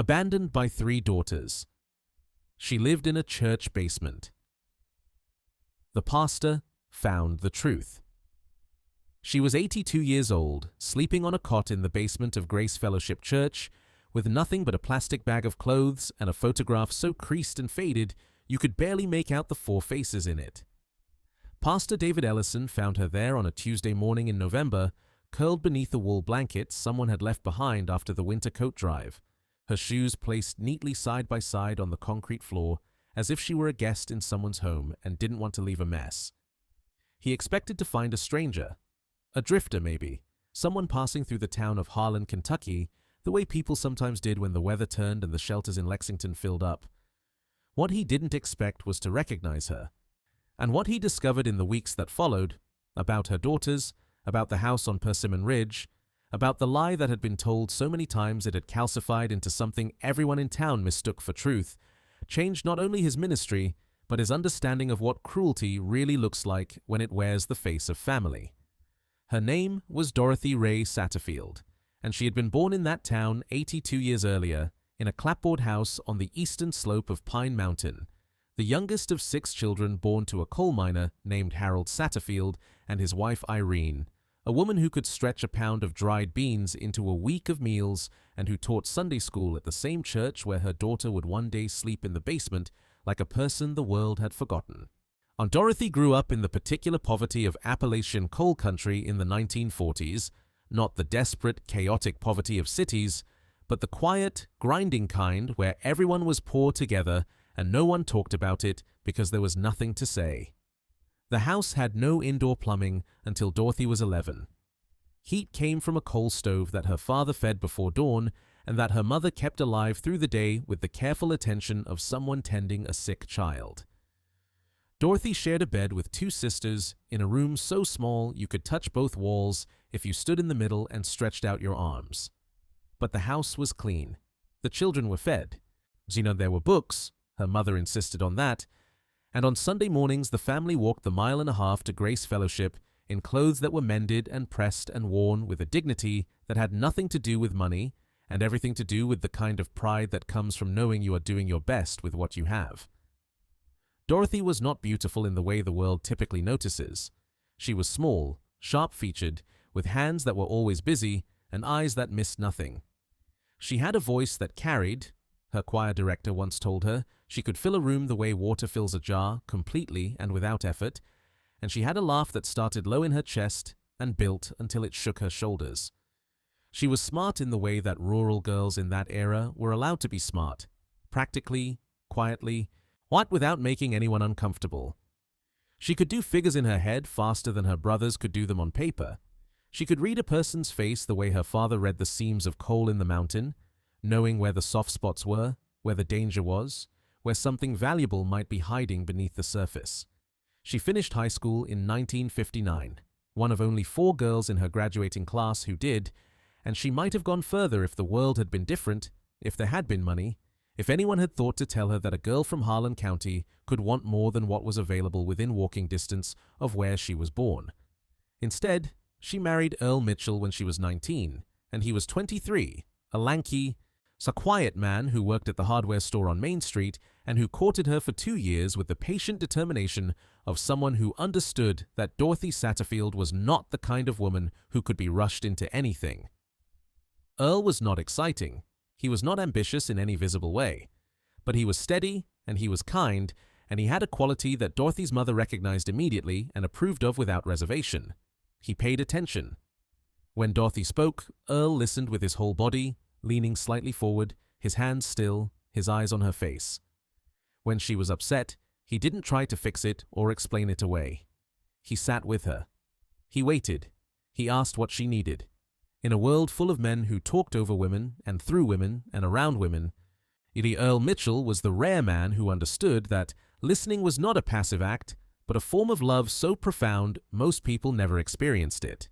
Abandoned by three daughters. She lived in a church basement. The pastor found the truth. She was 82 years old, sleeping on a cot in the basement of Grace Fellowship Church, with nothing but a plastic bag of clothes and a photograph so creased and faded you could barely make out the four faces in it. Pastor David Ellison found her there on a Tuesday morning in November, curled beneath a wool blanket someone had left behind after the winter coat drive, her shoes placed neatly side by side on the concrete floor, as if she were a guest in someone's home and didn't want to leave a mess. He expected to find a stranger, a drifter maybe, someone passing through the town of Harlan, Kentucky, the way people sometimes did when the weather turned and the shelters in Lexington filled up. What he didn't expect was to recognize her. And what he discovered in the weeks that followed, about her daughters, about the house on Persimmon Ridge, about the lie that had been told so many times it had calcified into something everyone in town mistook for truth, changed not only his ministry, but his understanding of what cruelty really looks like when it wears the face of family. Her name was Dorothy Ray Satterfield, and she had been born in that town 82 years earlier, in a clapboard house on the eastern slope of Pine Mountain, the youngest of 6 children born to a coal miner named Harold Satterfield and his wife Irene, a woman who could stretch a pound of dried beans into a week of meals and who taught Sunday school at the same church where her daughter would one day sleep in the basement like a person the world had forgotten. Aunt Dorothy grew up in the particular poverty of Appalachian coal country in the 1940s, not the desperate, chaotic poverty of cities, but the quiet, grinding kind where everyone was poor together and no one talked about it because there was nothing to say. The house had no indoor plumbing until Dorothy was 11. Heat came from a coal stove that her father fed before dawn and that her mother kept alive through the day with the careful attention of someone tending a sick child. Dorothy shared a bed with 2 sisters in a room so small you could touch both walls if you stood in the middle and stretched out your arms. But the house was clean. The children were fed. There were books, her mother insisted on that, and on Sunday mornings the family walked the 1.5 miles to Grace Fellowship in clothes that were mended and pressed and worn with a dignity that had nothing to do with money and everything to do with the kind of pride that comes from knowing you are doing your best with what you have. Dorothy was not beautiful in the way the world typically notices. She was small, sharp-featured, with hands that were always busy and eyes that missed nothing. She had a voice that carried, her choir director once told her. She could fill a room the way water fills a jar, completely and without effort, and she had a laugh that started low in her chest and built until it shook her shoulders. She was smart in the way that rural girls in that era were allowed to be smart, practically, quietly, without making anyone uncomfortable. She could do figures in her head faster than her brothers could do them on paper. She could read a person's face the way her father read the seams of coal in the mountain, knowing where the soft spots were, where the danger was, where something valuable might be hiding beneath the surface. She finished high school in 1959, one of only 4 girls in her graduating class who did, and she might have gone further if the world had been different, if there had been money, if anyone had thought to tell her that a girl from Harlan County could want more than what was available within walking distance of where she was born. Instead, she married Earl Mitchell when she was 19, and he was 23, a lanky, quiet man who worked at the hardware store on Main Street and who courted her for 2 years with the patient determination of someone who understood that Dorothy Satterfield was not the kind of woman who could be rushed into anything. Earl was not exciting. He was not ambitious in any visible way. But he was steady, and he was kind, and he had a quality that Dorothy's mother recognized immediately and approved of without reservation. He paid attention. When Dorothy spoke, Earl listened with his whole body, leaning slightly forward, his hands still, his eyes on her face. When she was upset, he didn't try to fix it or explain it away. He sat with her. He waited. He asked what she needed. In a world full of men who talked over women and through women and around women, Earl Mitchell was the rare man who understood that listening was not a passive act, but a form of love so profound most people never experienced it.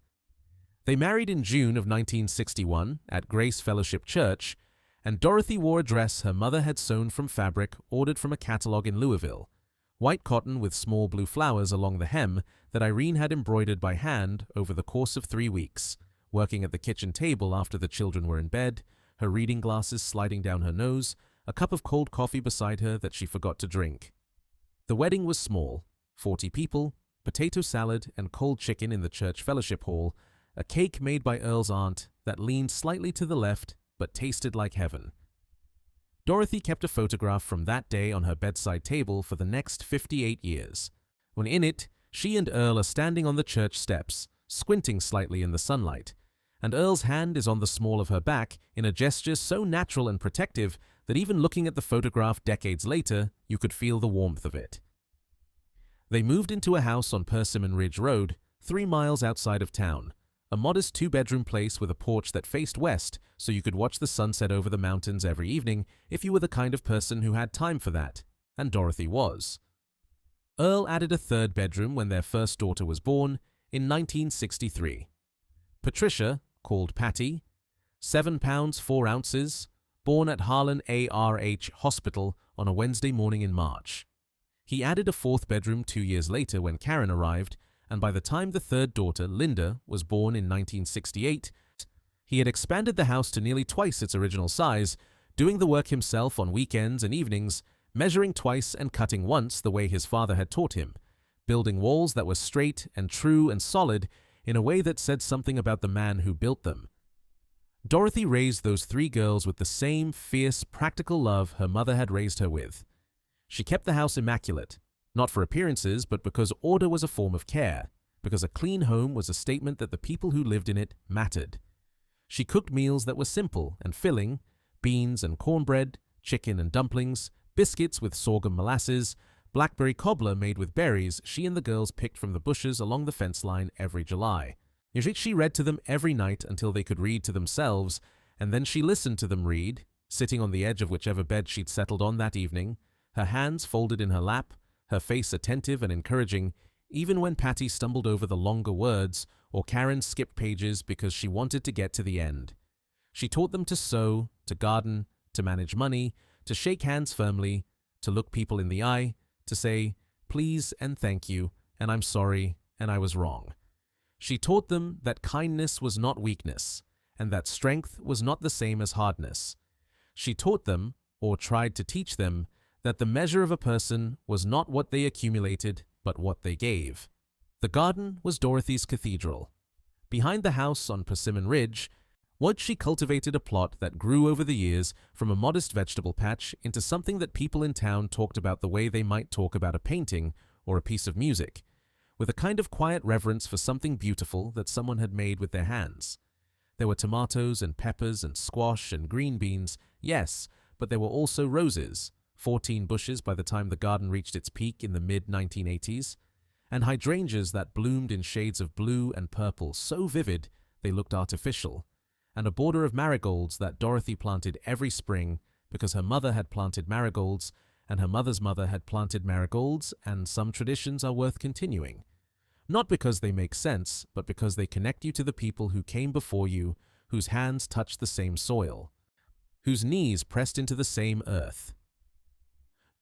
They married in June of 1961 at Grace Fellowship Church, and Dorothy wore a dress her mother had sewn from fabric ordered from a catalog in Louisville, white cotton with small blue flowers along the hem that Irene had embroidered by hand over the course of 3 weeks, working at the kitchen table after the children were in bed, her reading glasses sliding down her nose, a cup of cold coffee beside her that she forgot to drink. The wedding was small, 40 people, potato salad and cold chicken in the church fellowship hall, a cake made by Earl's aunt that leaned slightly to the left but tasted like heaven. Dorothy kept a photograph from that day on her bedside table for the next 58 years, when in it, she and Earl are standing on the church steps, squinting slightly in the sunlight, and Earl's hand is on the small of her back in a gesture so natural and protective that even looking at the photograph decades later, you could feel the warmth of it. They moved into a house on Persimmon Ridge Road, 3 miles outside of town, a modest 2-bedroom place with a porch that faced west so you could watch the sunset over the mountains every evening if you were the kind of person who had time for that, and Dorothy was. Earl added a 3rd bedroom when their first daughter was born in 1963. Patricia, called Patty, 7 pounds 4 ounces, born at Harlan ARH Hospital on a Wednesday morning in March. He added a 4th bedroom 2 years later when Karen arrived, and by the time the 3rd daughter, Linda, was born in 1968, he had expanded the house to nearly twice its original size, doing the work himself on weekends and evenings, measuring twice and cutting once the way his father had taught him, building walls that were straight and true and solid in a way that said something about the man who built them. Dorothy raised those 3 girls with the same fierce, practical love her mother had raised her with. She kept the house immaculate, not for appearances, but because order was a form of care, because a clean home was a statement that the people who lived in it mattered. She cooked meals that were simple and filling, beans and cornbread, chicken and dumplings, biscuits with sorghum molasses, blackberry cobbler made with berries she and the girls picked from the bushes along the fence line every July. She read to them every night until they could read to themselves, and then she listened to them read, sitting on the edge of whichever bed she'd settled on that evening, her hands folded in her lap, her face attentive and encouraging, even when Patty stumbled over the longer words or Karen skipped pages because she wanted to get to the end. She taught them to sew, to garden, to manage money, to shake hands firmly, to look people in the eye, to say, please and thank you, and I'm sorry, and I was wrong. She taught them that kindness was not weakness, and that strength was not the same as hardness. She taught them, or tried to teach them, that the measure of a person was not what they accumulated, but what they gave. The garden was Dorothy's cathedral. Behind the house on Persimmon Ridge, she cultivated a plot that grew over the years from a modest vegetable patch into something that people in town talked about the way they might talk about a painting or a piece of music, with a kind of quiet reverence for something beautiful that someone had made with their hands. There were tomatoes and peppers and squash and green beans, yes, but there were also roses, 14 bushes by the time the garden reached its peak in the mid-1980s, and hydrangeas that bloomed in shades of blue and purple so vivid they looked artificial, and a border of marigolds that Dorothy planted every spring because her mother had planted marigolds and her mother's mother had planted marigolds, and some traditions are worth continuing. Not because they make sense, but because they connect you to the people who came before you, whose hands touched the same soil, whose knees pressed into the same earth.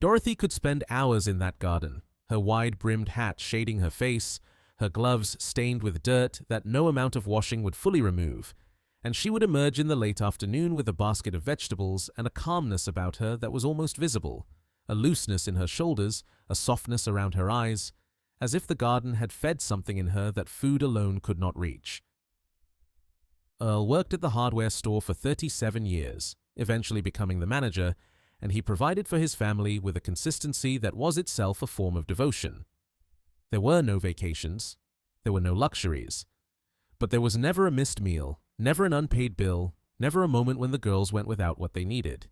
Dorothy could spend hours in that garden, her wide-brimmed hat shading her face, her gloves stained with dirt that no amount of washing would fully remove, and she would emerge in the late afternoon with a basket of vegetables and a calmness about her that was almost visible, a looseness in her shoulders, a softness around her eyes, as if the garden had fed something in her that food alone could not reach. Earl worked at the hardware store for 37 years, eventually becoming the manager, and he provided for his family with a consistency that was itself a form of devotion. There were no vacations, there were no luxuries, but there was never a missed meal, never an unpaid bill, never a moment when the girls went without what they needed.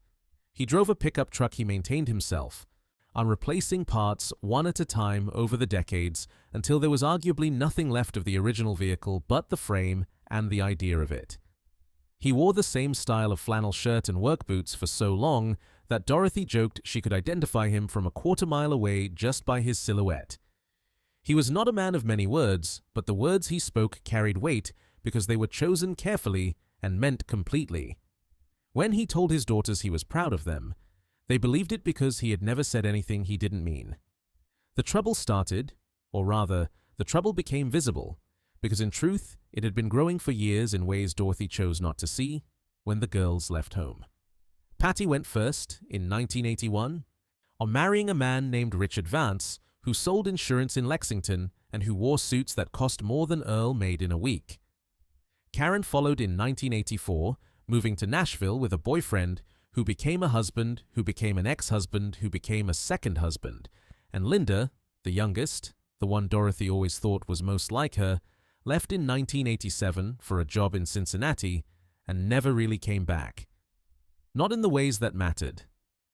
He drove a pickup truck he maintained himself, on replacing parts one at a time over the decades until there was arguably nothing left of the original vehicle but the frame and the idea of it. He wore the same style of flannel shirt and work boots for so long that Dorothy joked she could identify him from a quarter-mile away just by his silhouette. He was not a man of many words, but the words he spoke carried weight because they were chosen carefully and meant completely. When he told his daughters he was proud of them, they believed it because he had never said anything he didn't mean. The trouble started, or rather, the trouble became visible, because in truth, it had been growing for years in ways Dorothy chose not to see, when the girls left home. Patty went first, in 1981, on marrying a man named Richard Vance, who sold insurance in Lexington and who wore suits that cost more than Earl made in a week. Karen followed in 1984, moving to Nashville with a boyfriend who became a husband, who became an ex-husband, who became a second husband, and Linda, the youngest, the one Dorothy always thought was most like her, left in 1987 for a job in Cincinnati and never really came back. Not in the ways that mattered.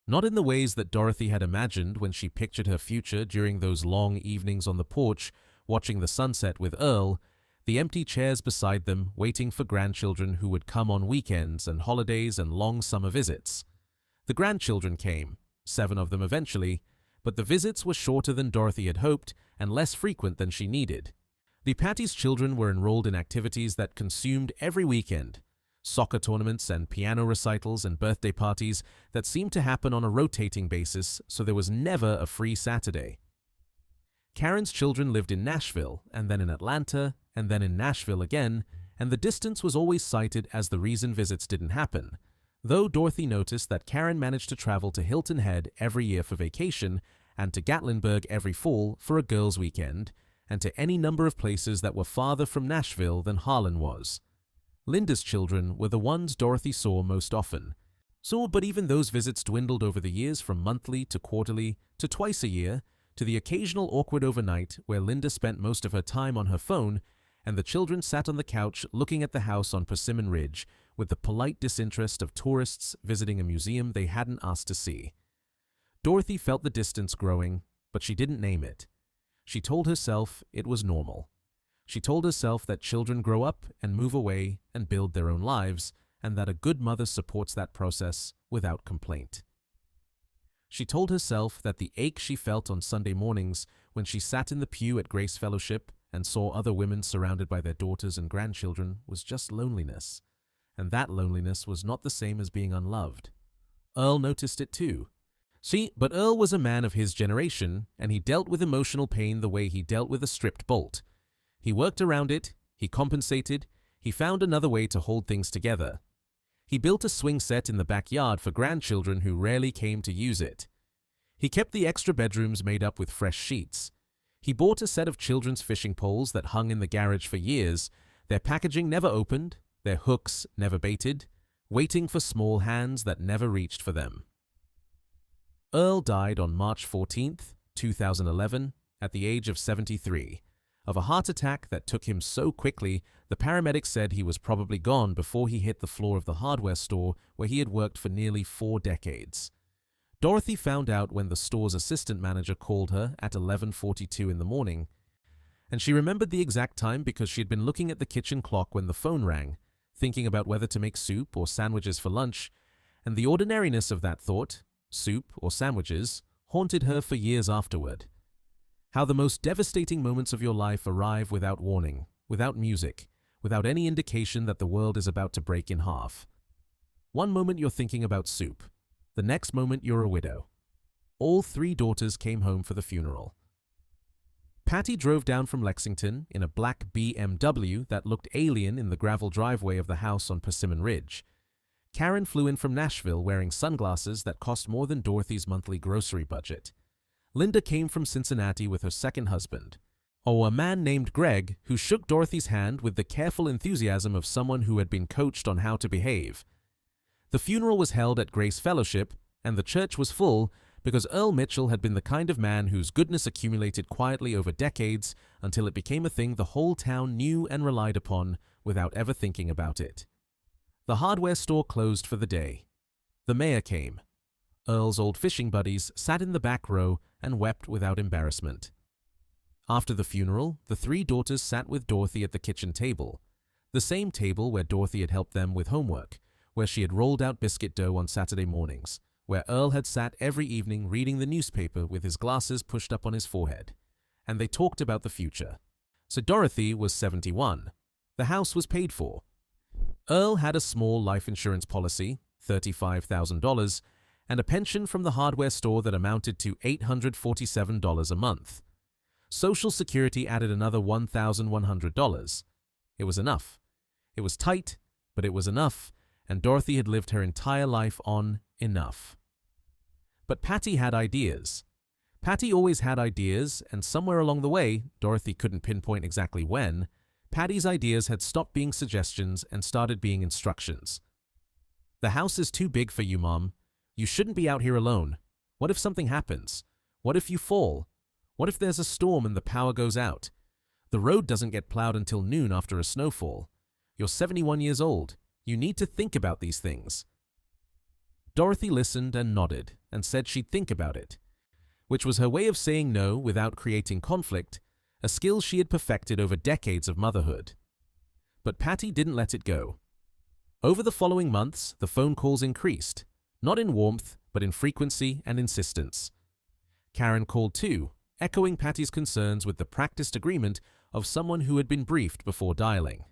Not in the ways that Dorothy had imagined when she pictured her future during those long evenings on the porch, watching the sunset with Earl, the empty chairs beside them waiting for grandchildren who would come on weekends and holidays and long summer visits. The grandchildren came, 7 of them eventually, but the visits were shorter than Dorothy had hoped and less frequent than she needed. The Patty's children were enrolled in activities that consumed every weekend, soccer tournaments and piano recitals and birthday parties that seemed to happen on a rotating basis, so there was never a free Saturday. Karen's children lived in Nashville, and then in Atlanta, and then in Nashville again, and the distance was always cited as the reason visits didn't happen, though Dorothy noticed that Karen managed to travel to Hilton Head every year for vacation and to Gatlinburg every fall for a girls' weekend, and to any number of places that were farther from Nashville than Harlan was. Linda's children were the ones Dorothy saw most often. But even those visits dwindled over the years from monthly to quarterly to twice a year to the occasional awkward overnight where Linda spent most of her time on her phone and the children sat on the couch looking at the house on Persimmon Ridge with the polite disinterest of tourists visiting a museum they hadn't asked to see. Dorothy felt the distance growing, but she didn't name it. She told herself it was normal. She told herself that children grow up and move away and build their own lives, and that a good mother supports that process without complaint. She told herself that the ache she felt on Sunday mornings when she sat in the pew at Grace Fellowship and saw other women surrounded by their daughters and grandchildren was just loneliness, and that loneliness was not the same as being unloved. Earl noticed it too. But Earl was a man of his generation, and he dealt with emotional pain the way he dealt with a stripped bolt. He worked around it, he compensated, he found another way to hold things together. He built a swing set in the backyard for grandchildren who rarely came to use it. He kept the extra bedrooms made up with fresh sheets. He bought a set of children's fishing poles that hung in the garage for years, their packaging never opened, their hooks never baited, waiting for small hands that never reached for them. Earl died on March 14, 2011, at the age of 73, of a heart attack that took him so quickly the paramedics said he was probably gone before he hit the floor of the hardware store where he had worked for nearly 4 decades. Dorothy found out when the store's assistant manager called her at 11:42 in the morning, and she remembered the exact time because she had been looking at the kitchen clock when the phone rang, thinking about whether to make soup or sandwiches for lunch, and the ordinariness of that thought, soup or sandwiches, haunted her for years afterward. How the most devastating moments of your life arrive without warning, without music, without any indication that the world is about to break in half. One moment you're thinking about soup, the next moment you're a widow. All 3 daughters came home for the funeral. Patty drove down from Lexington in a black BMW that looked alien in the gravel driveway of the house on Persimmon Ridge. Karen flew in from Nashville wearing sunglasses that cost more than Dorothy's monthly grocery budget. Linda came from Cincinnati with her second husband, a man named Greg who shook Dorothy's hand with the careful enthusiasm of someone who had been coached on how to behave. The funeral was held at Grace Fellowship, and the church was full because Earl Mitchell had been the kind of man whose goodness accumulated quietly over decades until it became a thing the whole town knew and relied upon without ever thinking about it. The hardware store closed for the day. The mayor came. Earl's old fishing buddies sat in the back row and wept without embarrassment. After the funeral, the 3 daughters sat with Dorothy at the kitchen table, the same table where Dorothy had helped them with homework, where she had rolled out biscuit dough on Saturday mornings, where Earl had sat every evening reading the newspaper with his glasses pushed up on his forehead, and they talked about the future. So Dorothy was 71. The house was paid for. Earl had a small life insurance policy, $35,000, and a pension from the hardware store that amounted to $847 a month. Social Security added another $1,100. It was enough. It was tight, but it was enough, and Dorothy had lived her entire life on enough. But Patty had ideas. Patty always had ideas, and somewhere along the way, Dorothy couldn't pinpoint exactly when, Patty's ideas had stopped being suggestions and started being instructions. "The house is too big for you, Mom. You shouldn't be out here alone. What if something happens? What if you fall? What if there's a storm and the power goes out? The road doesn't get plowed until noon after a snowfall. You're 71 years old. You need to think about these things." Dorothy listened and nodded and said she'd think about it, which was her way of saying no without creating conflict, a skill she had perfected over decades of motherhood. But Patty didn't let it go. Over the following months, the phone calls increased, not in warmth, but in frequency and insistence. Karen called too, echoing Patty's concerns with the practiced agreement of someone who had been briefed before dialing.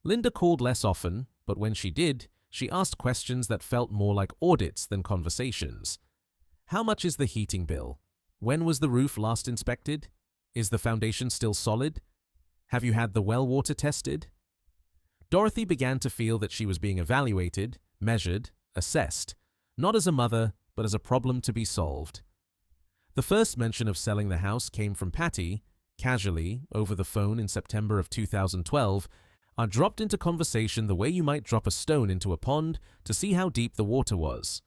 Linda called less often, but when she did, she asked questions that felt more like audits than conversations. How much is the heating bill? When was the roof last inspected? Is the foundation still solid? Have you had the well water tested? Dorothy began to feel that she was being evaluated, measured, assessed, not as a mother, but as a problem to be solved. The first mention of selling the house came from Patty, casually, over the phone in September of 2012, and dropped into conversation the way you might drop a stone into a pond to see how deep the water was.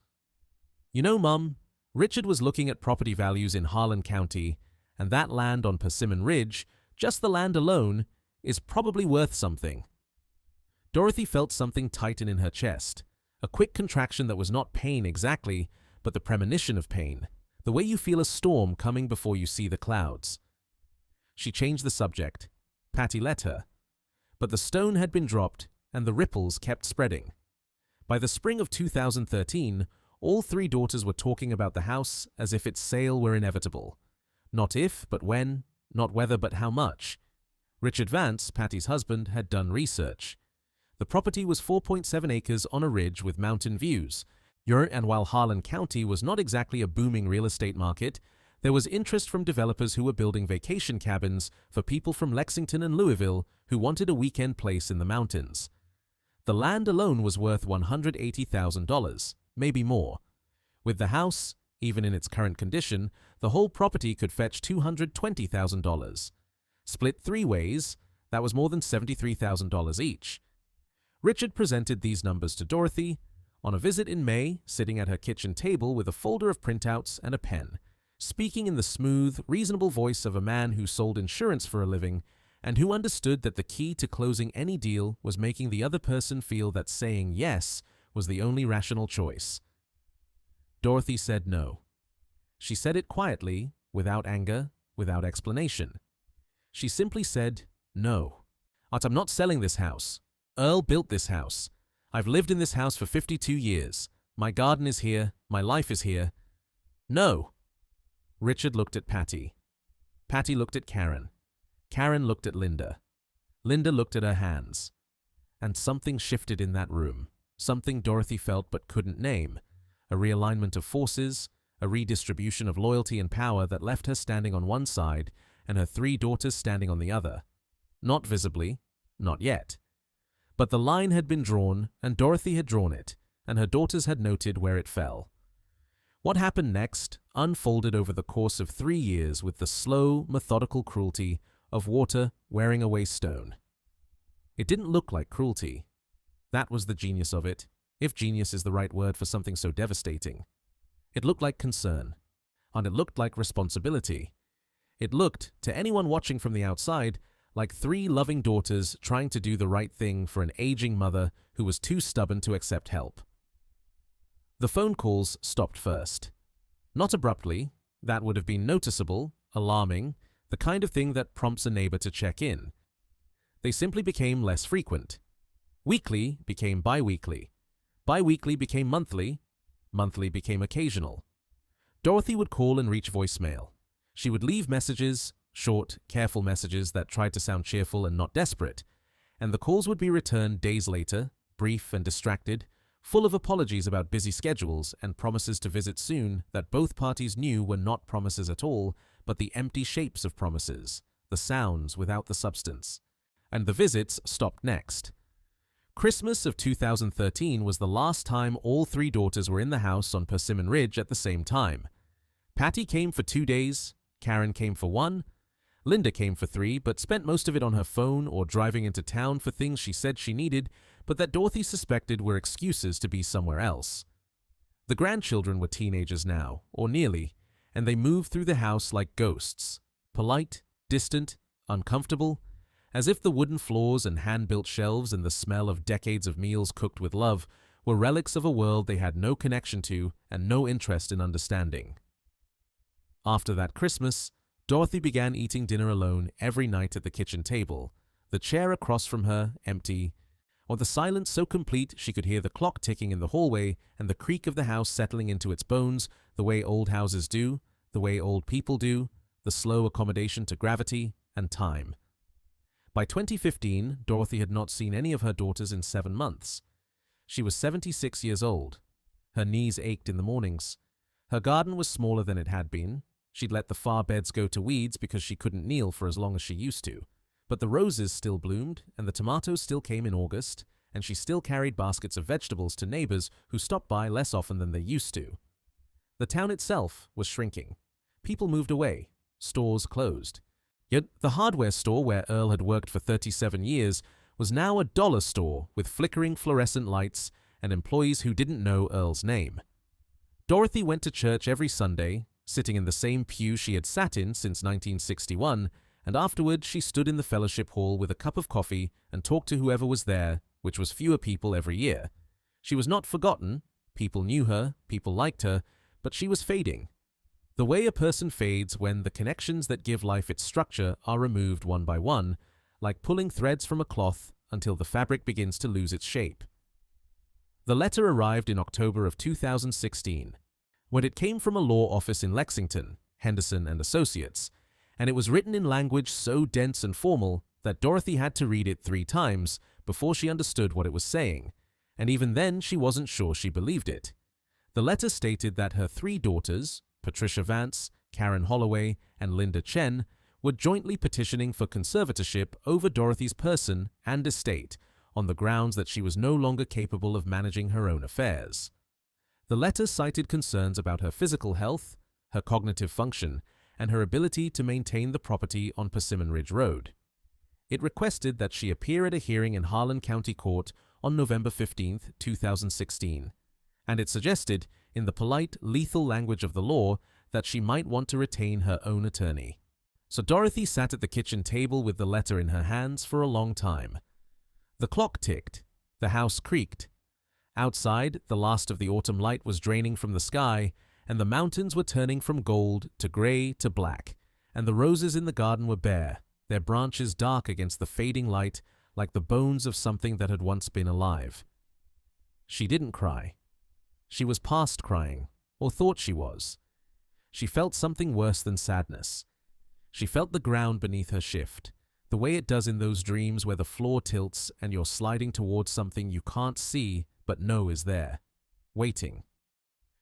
"You know, Mum, Richard was looking at property values in Harlan County, and that land on Persimmon Ridge, just the land alone, is probably worth something." Dorothy felt something tighten in her chest, a quick contraction that was not pain exactly, but the premonition of pain, the way you feel a storm coming before you see the clouds. She changed the subject. Patty let her. But the stone had been dropped, and the ripples kept spreading. By the spring of 2013, all three daughters were talking about the house as if its sale were inevitable. Not if, but when, not whether, but how much. Richard Vance, Patty's husband, had done research. The property was 4.7 acres on a ridge with mountain views, and while Harlan County was not exactly a booming real estate market, there was interest from developers who were building vacation cabins for people from Lexington and Louisville who wanted a weekend place in the mountains. The land alone was worth $180,000, maybe more. With the house, even in its current condition, the whole property could fetch $220,000. Split three ways, that was more than $73,000 each. Richard presented these numbers to Dorothy on a visit in May, sitting at her kitchen table with a folder of printouts and a pen, speaking in the smooth, reasonable voice of a man who sold insurance for a living and who understood that the key to closing any deal was making the other person feel that saying yes was the only rational choice. Dorothy said no. She said it quietly, without anger, without explanation. She simply said no. "I'm not selling this house. Earl built this house. I've lived in this house for 52 years. My garden is here. My life is here. No." Richard looked at Patty. Patty looked at Karen. Karen looked at Linda. Linda looked at her hands. And something shifted in that room, something Dorothy felt but couldn't name, a realignment of forces, a redistribution of loyalty and power that left her standing on one side and her three daughters standing on the other. Not visibly, not yet. But the line had been drawn, and Dorothy had drawn it, and her daughters had noted where it fell. What happened next unfolded over the course of 3 years with the slow, methodical cruelty of water wearing away stone. It didn't look like cruelty. That was the genius of it, if genius is the right word for something so devastating. It looked like concern, and it looked like responsibility. It looked, to anyone watching from the outside, like 3 loving daughters trying to do the right thing for an aging mother who was too stubborn to accept help. The phone calls stopped first. Not abruptly, that would have been noticeable, alarming, the kind of thing that prompts a neighbor to check in. They simply became less frequent. Weekly became bi-weekly. Bi-weekly became monthly. Monthly became occasional. Dorothy would call and reach voicemail. She would leave messages, short, careful messages that tried to sound cheerful and not desperate, and the calls would be returned days later, brief and distracted, full of apologies about busy schedules and promises to visit soon that both parties knew were not promises at all, but the empty shapes of promises, the sounds without the substance. And the visits stopped next. Christmas of 2013 was the last time all three daughters were in the house on Persimmon Ridge at the same time. Patty came for 2 days, Karen came for 1, Linda came for 3, but spent most of it on her phone or driving into town for things she said she needed, but that Dorothy suspected were excuses to be somewhere else. The grandchildren were teenagers now, or nearly, and they moved through the house like ghosts, polite, distant, uncomfortable, as if the wooden floors and hand-built shelves and the smell of decades of meals cooked with love were relics of a world they had no connection to and no interest in understanding. After that Christmas, Dorothy began eating dinner alone every night at the kitchen table, the chair across from her empty, or the silence so complete she could hear the clock ticking in the hallway and the creak of the house settling into its bones the way old houses do, the way old people do, the slow accommodation to gravity and time. By 2015, Dorothy had not seen any of her daughters in 7 months. She was 76 years old. Her knees ached in the mornings. Her garden was smaller than it had been. She'd let the far beds go to weeds because she couldn't kneel for as long as she used to. But the roses still bloomed, and the tomatoes still came in August, and she still carried baskets of vegetables to neighbors who stopped by less often than they used to. The town itself was shrinking. People moved away. Stores closed. Yet the hardware store where Earl had worked for 37 years was now a dollar store with flickering fluorescent lights and employees who didn't know Earl's name. Dorothy went to church every Sunday, sitting in the same pew she had sat in since 1961, and afterward she stood in the fellowship hall with a cup of coffee and talked to whoever was there, which was fewer people every year. She was not forgotten. People knew her, people liked her, but she was fading. The way a person fades when the connections that give life its structure are removed one by one, like pulling threads from a cloth until the fabric begins to lose its shape. The letter arrived in October of 2016. When it came from a law office in Lexington, Henderson and Associates, and it was written in language so dense and formal that Dorothy had to read it 3 times before she understood what it was saying, and even then she wasn't sure she believed it. The letter stated that her 3 daughters, Patricia Vance, Karen Holloway, and Linda Chen, were jointly petitioning for conservatorship over Dorothy's person and estate on the grounds that she was no longer capable of managing her own affairs. The letter cited concerns about her physical health, her cognitive function, and her ability to maintain the property on Persimmon Ridge Road. It requested that she appear at a hearing in Harlan County Court on November 15, 2016, and it suggested, in the polite, lethal language of the law, that she might want to retain her own attorney. So Dorothy sat at the kitchen table with the letter in her hands for a long time. The clock ticked. The house creaked. Outside, the last of the autumn light was draining from the sky, and the mountains were turning from gold to gray to black, and the roses in the garden were bare, their branches dark against the fading light like the bones of something that had once been alive. She didn't cry. She was past crying, or thought she was. She felt something worse than sadness. She felt the ground beneath her shift, the way it does in those dreams where the floor tilts and you're sliding towards something you can't see but know is there, waiting.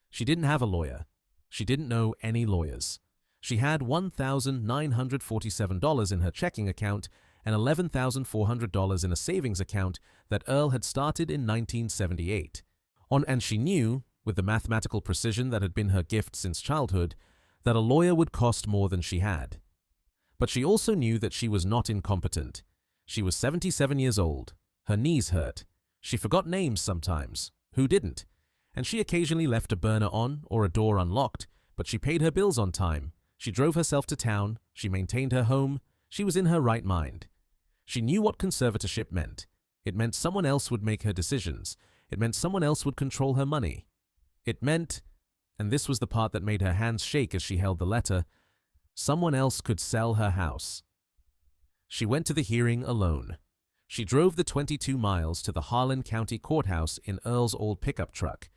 She didn't have a lawyer. She didn't know any lawyers. She had $1,947 in her checking account and $11,400 in a savings account that Earl had started in 1978. And she knew, with the mathematical precision that had been her gift since childhood, that a lawyer would cost more than she had. But she also knew that she was not incompetent. She was 77 years old. Her knees hurt. She forgot names sometimes. Who didn't? And she occasionally left a burner on or a door unlocked, but she paid her bills on time. She drove herself to town. She maintained her home. She was in her right mind. She knew what conservatorship meant. It meant someone else would make her decisions. It meant someone else would control her money. It meant, and this was the part that made her hands shake as she held the letter, someone else could sell her house. She went to the hearing alone. She drove the 22 miles to the Harlan County Courthouse in Earl's old pickup truck,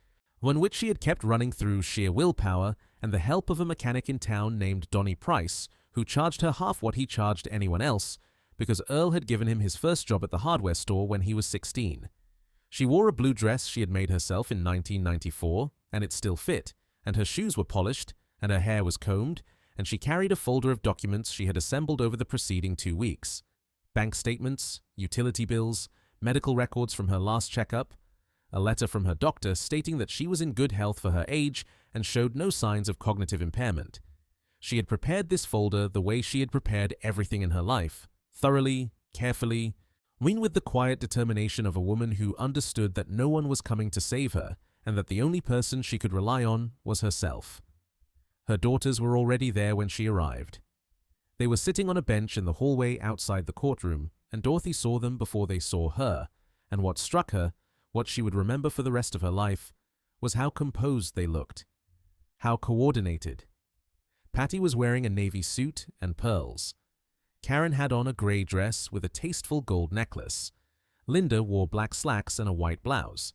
one which she had kept running through sheer willpower and the help of a mechanic in town named Donnie Price, who charged her half what he charged anyone else, because Earl had given him his first job at the hardware store when he was 16. She wore a blue dress she had made herself in 1994, and it still fit, and her shoes were polished, and her hair was combed, and she carried a folder of documents she had assembled over the preceding 2 weeks. Bank statements, utility bills, medical records from her last checkup, a letter from her doctor stating that she was in good health for her age and showed no signs of cognitive impairment. She had prepared this folder the way she had prepared everything in her life, thoroughly, carefully, with the quiet determination of a woman who understood that no one was coming to save her and that the only person she could rely on was herself. Her daughters were already there when she arrived. They were sitting on a bench in the hallway outside the courtroom, and Dorothy saw them before they saw her, and what struck her, what she would remember for the rest of her life, was how composed they looked, how coordinated. Patty was wearing a navy suit and pearls. Karen had on a gray dress with a tasteful gold necklace. Linda wore black slacks and a white blouse.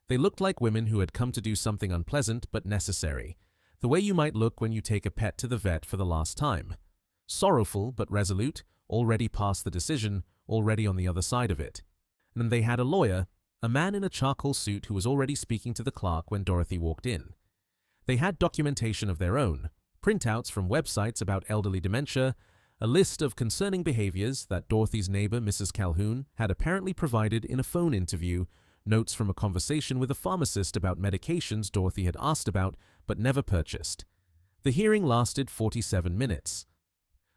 They looked like women who had come to do something unpleasant but necessary, the way you might look when you take a pet to the vet for the last time. Sorrowful but resolute, already past the decision, already on the other side of it. And they had a lawyer, a man in a charcoal suit who was already speaking to the clerk when Dorothy walked in. They had documentation of their own, printouts from websites about elderly dementia, a list of concerning behaviors that Dorothy's neighbor, Mrs. Calhoun, had apparently provided in a phone interview, notes from a conversation with a pharmacist about medications Dorothy had asked about but never purchased. The hearing lasted 47 minutes.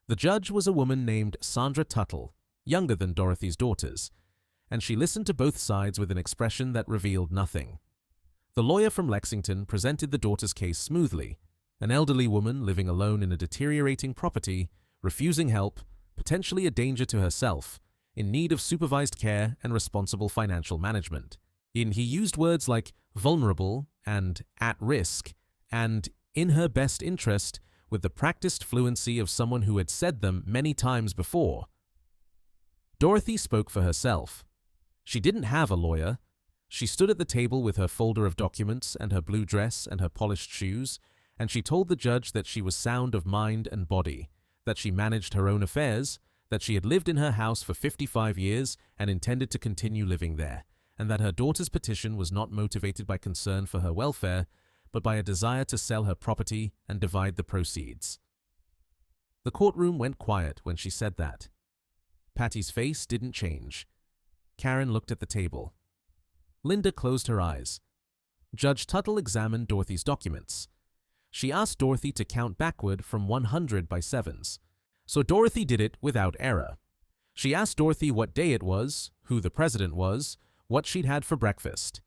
The judge was a woman named Sandra Tuttle, younger than Dorothy's daughters, and she listened to both sides with an expression that revealed nothing. The lawyer from Lexington presented the daughter's case smoothly, an elderly woman living alone in a deteriorating property, refusing help, potentially a danger to herself, in need of supervised care and responsible financial management. He used words like vulnerable and at risk and in her best interest with the practiced fluency of someone who had said them many times before. Dorothy spoke for herself. She didn't have a lawyer. She stood at the table with her folder of documents and her blue dress and her polished shoes, and she told the judge that she was sound of mind and body, that she managed her own affairs, that she had lived in her house for 55 years and intended to continue living there, and that her daughter's petition was not motivated by concern for her welfare, but by a desire to sell her property and divide the proceeds. The courtroom went quiet when she said that. Patty's face didn't change. Karen looked at the table. Linda closed her eyes. Judge Tuttle examined Dorothy's documents. She asked Dorothy to count backward from 100 by sevens. So Dorothy did it without error. She asked Dorothy what day it was, who the president was, what she'd had for breakfast.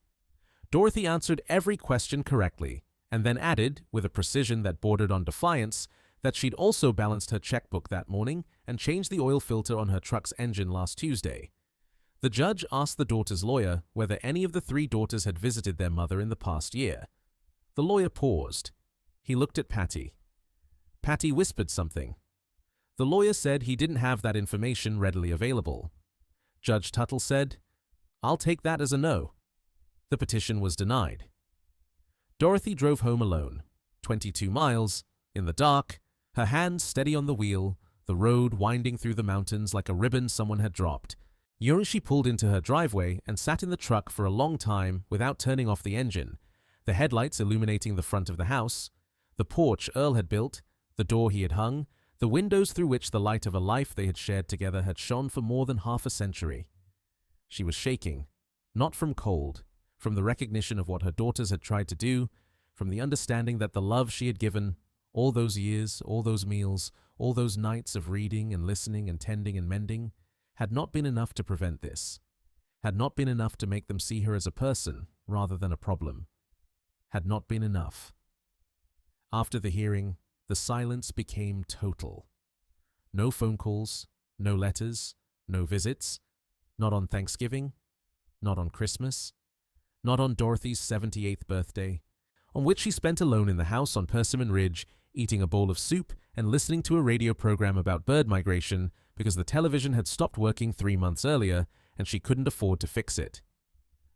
Dorothy answered every question correctly, and then added, with a precision that bordered on defiance, that she'd also balanced her checkbook that morning and changed the oil filter on her truck's engine last Tuesday. The judge asked the daughter's lawyer whether any of the three daughters had visited their mother in the past year. The lawyer paused. He looked at Patty. Patty whispered something. The lawyer said he didn't have that information readily available. Judge Tuttle said, "I'll take that as a no." The petition was denied. Dorothy drove home alone, 22 miles, in the dark, her hands steady on the wheel, the road winding through the mountains like a ribbon someone had dropped. She pulled into her driveway and sat in the truck for a long time without turning off the engine, the headlights illuminating the front of the house, the porch Earl had built, the door he had hung, the windows through which the light of a life they had shared together had shone for more than half a century. She was shaking, not from cold, from the recognition of what her daughters had tried to do, from the understanding that the love she had given, all those years, all those meals, all those nights of reading and listening and tending and mending, had not been enough to prevent this, had not been enough to make them see her as a person rather than a problem, had not been enough. After the hearing, the silence became total. No phone calls, no letters, no visits, not on Thanksgiving, not on Christmas, not on Dorothy's 78th birthday, on which she spent alone in the house on Persimmon Ridge, eating a bowl of soup and listening to a radio program about bird migration because the television had stopped working 3 months earlier and she couldn't afford to fix it.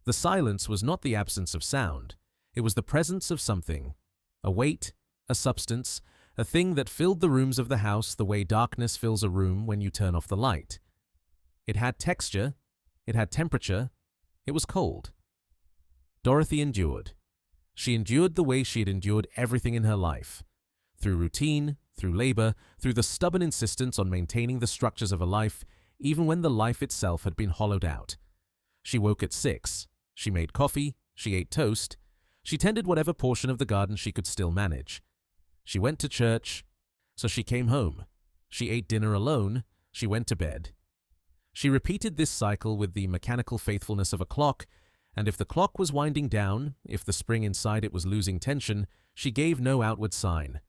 The silence was not the absence of sound. It was the presence of something, a weight, a substance, a thing that filled the rooms of the house the way darkness fills a room when you turn off the light. It had texture, it had temperature, it was cold. Dorothy endured. She endured the way she had endured everything in her life. Through routine, through labor, through the stubborn insistence on maintaining the structures of a life, even when the life itself had been hollowed out. She woke at 6. She made coffee. She ate toast. She tended whatever portion of the garden she could still manage. She went to church. So she came home. She ate dinner alone. She went to bed. She repeated this cycle with the mechanical faithfulness of a clock, and if the clock was winding down, if the spring inside it was losing tension, she gave no outward sign.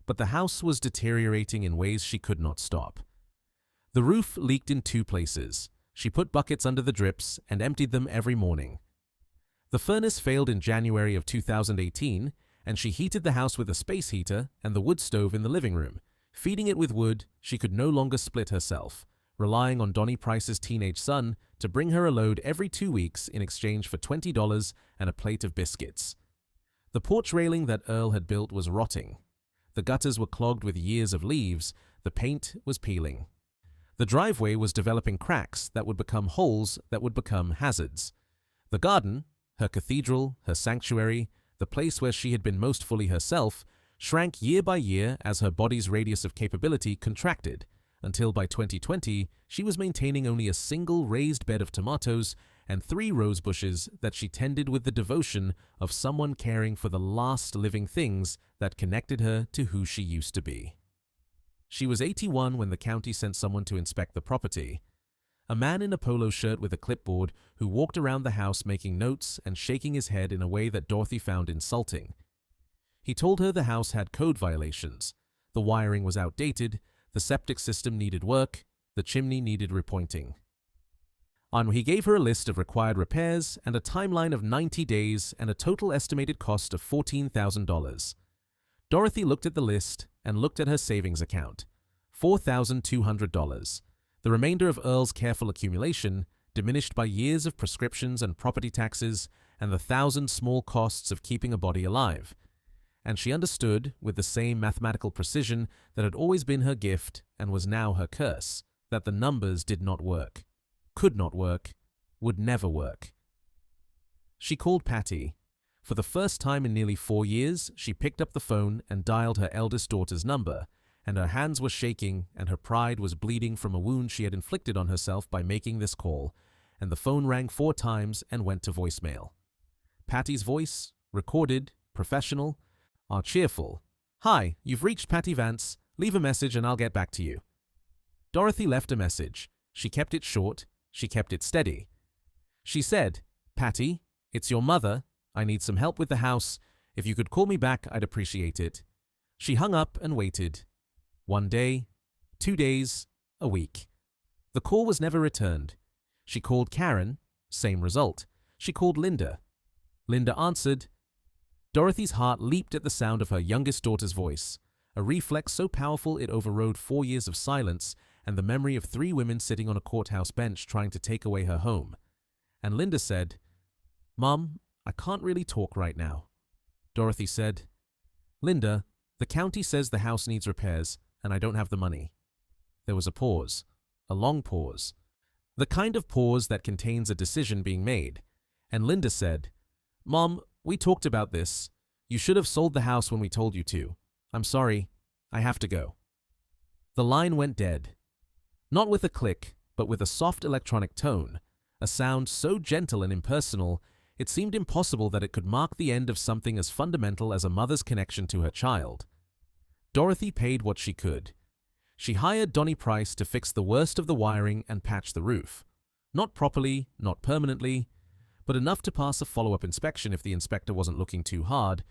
But the house was deteriorating in ways she could not stop. The roof leaked in 2 places. She put buckets under the drips and emptied them every morning. The furnace failed in January of 2018, and she heated the house with a space heater and the wood stove in the living room. Feeding it with wood, she could no longer split herself, relying on Donnie Price's teenage son to bring her a load every 2 weeks in exchange for $20 and a plate of biscuits. The porch railing that Earl had built was rotting. The gutters were clogged with years of leaves. The paint was peeling. The driveway was developing cracks that would become holes that would become hazards. The garden, her cathedral, her sanctuary, the place where she had been most fully herself, shrank year by year as her body's radius of capability contracted, until by 2020 she was maintaining only a single raised bed of tomatoes and 3 rose bushes that she tended with the devotion of someone caring for the last living things that connected her to who she used to be. She was 81 when the county sent someone to inspect the property. A man in a polo shirt with a clipboard who walked around the house making notes and shaking his head in a way that Dorothy found insulting. He told her the house had code violations. The wiring was outdated, the septic system needed work, the chimney needed repointing. He gave her a list of required repairs and a timeline of 90 days and a total estimated cost of $14,000. Dorothy looked at the list and looked at her savings account. $4,200. The remainder of Earl's careful accumulation, diminished by years of prescriptions and property taxes and the 1,000 small costs of keeping a body alive. And she understood, with the same mathematical precision that had always been her gift and was now her curse, that the numbers did not work, could not work, would never work. She called Patty. For the first time in nearly 4 years, she picked up the phone and dialed her eldest daughter's number, and her hands were shaking and her pride was bleeding from a wound she had inflicted on herself by making this call, and the phone rang 4 times and went to voicemail. Patty's voice, recorded, professional, cheerful. "Hi, you've reached Patty Vance. Leave a message and I'll get back to you." Dorothy left a message. She kept it short. She kept it steady. She said, "Patty, it's your mother. I need some help with the house. If you could call me back, I'd appreciate it." She hung up and waited. 1 day, 2 days, a week. The call was never returned. She called Karen, same result. She called Linda. Linda answered. Dorothy's heart leaped at the sound of her youngest daughter's voice, a reflex so powerful it overrode 4 years of silence and the memory of 3 women sitting on a courthouse bench trying to take away her home. And Linda said, "Mom, I can't really talk right now." Dorothy said, "Linda, the county says the house needs repairs, and I don't have the money." There was a pause, a long pause, the kind of pause that contains a decision being made. And Linda said, "Mom, we talked about this. You should have sold the house when we told you to. I'm sorry. I have to go." The line went dead. Not with a click, but with a soft electronic tone, a sound so gentle and impersonal, it seemed impossible that it could mark the end of something as fundamental as a mother's connection to her child. Dorothy paid what she could. She hired Donnie Price to fix the worst of the wiring and patch the roof. Not properly, not permanently, but enough to pass a follow-up inspection if the inspector wasn't looking too hard.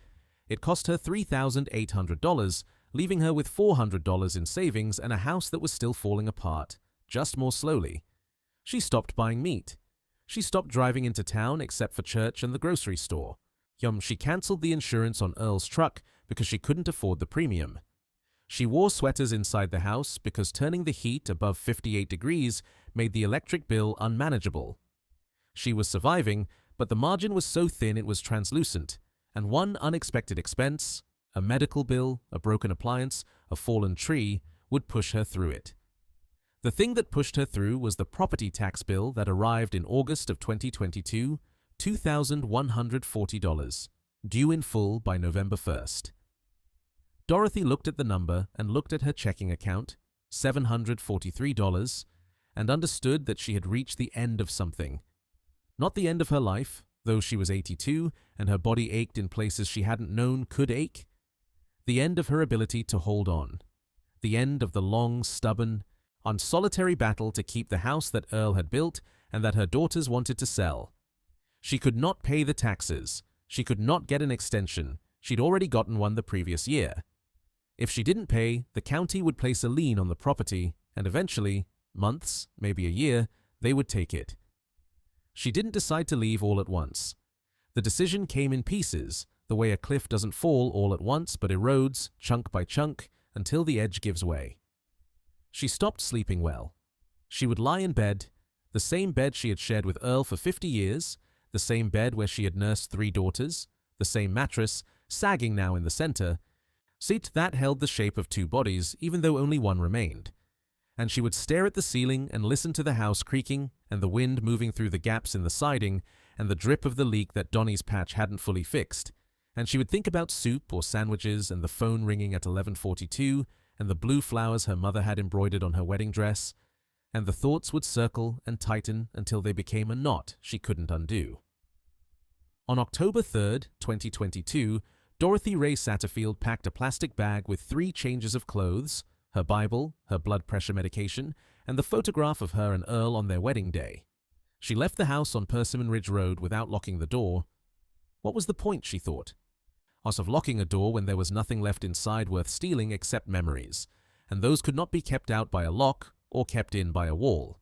It cost her $3,800, leaving her with $400 in savings and a house that was still falling apart, just more slowly. She stopped buying meat. She stopped driving into town except for church and the grocery store. She canceled the insurance on Earl's truck because she couldn't afford the premium. She wore sweaters inside the house because turning the heat above 58 degrees made the electric bill unmanageable. She was surviving, but the margin was so thin it was translucent, and one unexpected expense, a medical bill, a broken appliance, a fallen tree, would push her through it. The thing that pushed her through was the property tax bill that arrived in August of 2022, $2,140, due in full by November 1st. Dorothy looked at the number and looked at her checking account, $743, and understood that she had reached the end of something. Not the end of her life, though she was 82 and her body ached in places she hadn't known could ache. The end of her ability to hold on. The end of the long, stubborn, solitary battle to keep the house that Earl had built and that her daughters wanted to sell. She could not pay the taxes. She could not get an extension. She'd already gotten one the previous year. If she didn't pay, the county would place a lien on the property, and eventually, months, maybe a year, they would take it. She didn't decide to leave all at once. The decision came in pieces, the way a cliff doesn't fall all at once but erodes, chunk by chunk, until the edge gives way. She stopped sleeping well. She would lie in bed, the same bed she had shared with Earl for 50 years, the same bed where she had nursed 3 daughters, the same mattress, sagging now in the center, seat that held the shape of 2 bodies even though only one remained. And she would stare at the ceiling and listen to the house creaking and the wind moving through the gaps in the siding and the drip of the leak that Donnie's patch hadn't fully fixed. And she would think about soup or sandwiches and the phone ringing at 11:42 and the blue flowers her mother had embroidered on her wedding dress, and the thoughts would circle and tighten until they became a knot she couldn't undo. On October 3rd, 2022, Dorothy Ray Satterfield packed a plastic bag with 3 changes of clothes, her Bible, her blood pressure medication, and the photograph of her and Earl on their wedding day. She left the house on Persimmon Ridge Road without locking the door. What was the point, she thought? Of locking a door when there was nothing left inside worth stealing except memories, and those could not be kept out by a lock or kept in by a wall.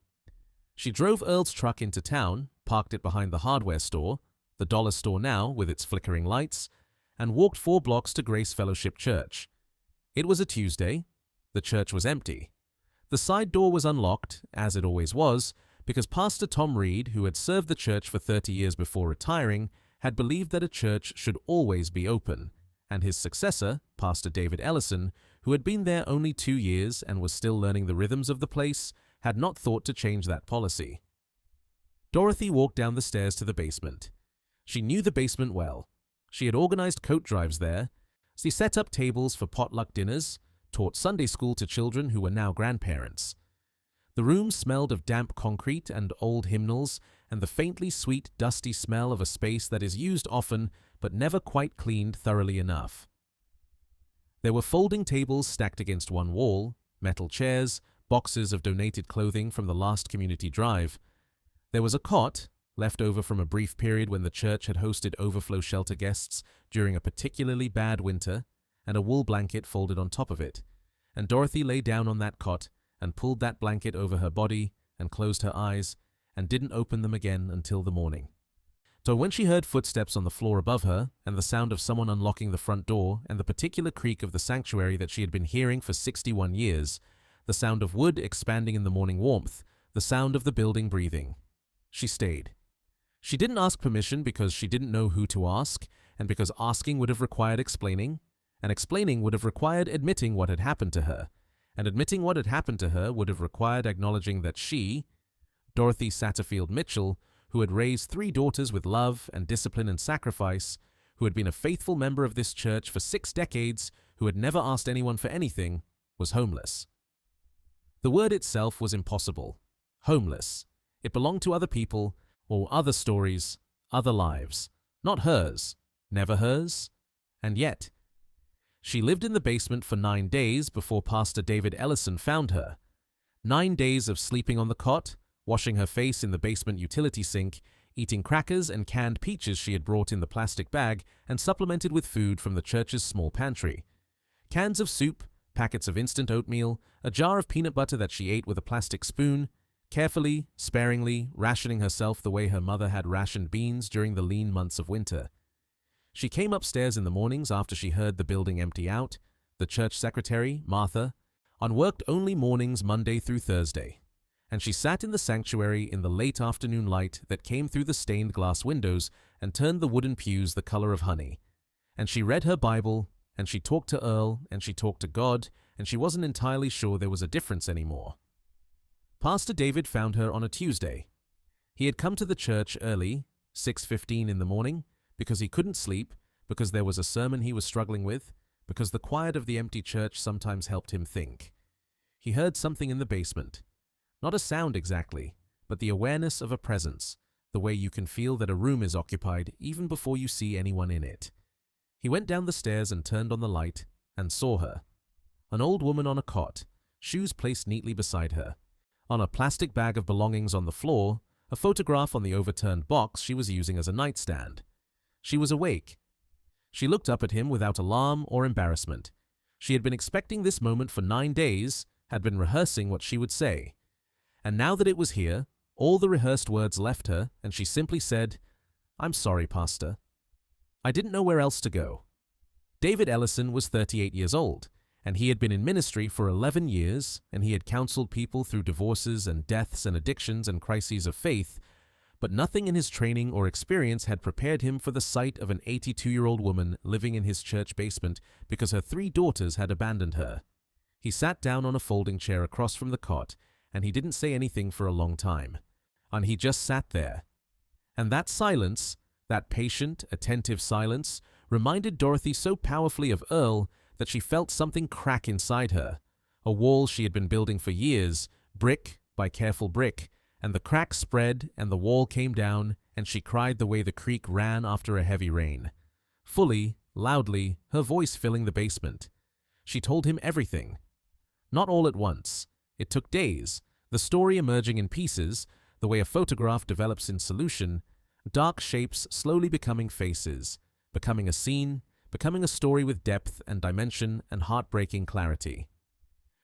She drove Earl's truck into town, parked it behind the hardware store, the dollar store now with its flickering lights, and walked 4 blocks to Grace Fellowship Church. It was a Tuesday. The church was empty. The side door was unlocked, as it always was, because Pastor Tom Reed, who had served the church for 30 years before retiring, had believed that a church should always be open, and his successor, Pastor David Ellison, who had been there only 2 years and was still learning the rhythms of the place, had not thought to change that policy. Dorothy walked down the stairs to the basement. She knew the basement well. She had organized coat drives there. She set up tables for potluck dinners, taught Sunday school to children who were now grandparents. The room smelled of damp concrete and old hymnals and the faintly sweet, dusty smell of a space that is used often but never quite cleaned thoroughly enough. There were folding tables stacked against one wall, metal chairs, boxes of donated clothing from the last community drive. There was a cot, left over from a brief period when the church had hosted overflow shelter guests during a particularly bad winter, and a wool blanket folded on top of it, and Dorothy lay down on that cot and pulled that blanket over her body and closed her eyes and didn't open them again until the morning. So when she heard footsteps on the floor above her and the sound of someone unlocking the front door and the particular creak of the sanctuary that she had been hearing for 61 years, the sound of wood expanding in the morning warmth, the sound of the building breathing, she stayed. She didn't ask permission because she didn't know who to ask, and because asking would have required explaining, and explaining would have required admitting what had happened to her, and admitting what had happened to her would have required acknowledging that she, Dorothy Satterfield Mitchell, who had raised 3 daughters with love and discipline and sacrifice, who had been a faithful member of this church for 6 decades, who had never asked anyone for anything, was homeless. The word itself was impossible. Homeless. It belonged to other people, or other stories, other lives. Not hers. Never hers. And yet, she lived in the basement for 9 days before Pastor David Ellison found her. 9 days of sleeping on the cot, washing her face in the basement utility sink, eating crackers and canned peaches she had brought in the plastic bag and supplemented with food from the church's small pantry. Cans of soup, packets of instant oatmeal, a jar of peanut butter that she ate with a plastic spoon, carefully, sparingly, rationing herself the way her mother had rationed beans during the lean months of winter. She came upstairs in the mornings after she heard the building empty out, the church secretary, Martha, on worked-only mornings Monday through Thursday, and she sat in the sanctuary in the late afternoon light that came through the stained glass windows and turned the wooden pews the color of honey. And she read her Bible, and she talked to Earl, and she talked to God, and she wasn't entirely sure there was a difference anymore. Pastor David found her on a Tuesday. He had come to the church early, 6:15 in the morning, because he couldn't sleep, because there was a sermon he was struggling with, because the quiet of the empty church sometimes helped him think. He heard something in the basement. Not a sound exactly, but the awareness of a presence, the way you can feel that a room is occupied even before you see anyone in it. He went down the stairs and turned on the light and saw her. An old woman on a cot, shoes placed neatly beside her. On a plastic bag of belongings on the floor, a photograph on the overturned box she was using as a nightstand. She was awake. She looked up at him without alarm or embarrassment. She had been expecting this moment for 9 days, had been rehearsing what she would say. And now that it was here, all the rehearsed words left her, and she simply said, "I'm sorry, Pastor." I didn't know where else to go. David Ellison was 38 years old, and he had been in ministry for 11 years, and he had counseled people through divorces and deaths and addictions and crises of faith, but nothing in his training or experience had prepared him for the sight of an 82-year-old woman living in his church basement because her 3 daughters had abandoned her. He sat down on a folding chair across from the cot, and he didn't say anything for a long time. And he just sat there. And that silence, that patient, attentive silence, reminded Dorothy so powerfully of Earl that she felt something crack inside her, a wall she had been building for years, brick by careful brick, and the crack spread and the wall came down, and she cried the way the creek ran after a heavy rain. Fully, loudly, her voice filling the basement. She told him everything. Not all at once. It took days, the story emerging in pieces, the way a photograph develops in solution, dark shapes slowly becoming faces, becoming a scene, becoming a story with depth and dimension and heartbreaking clarity.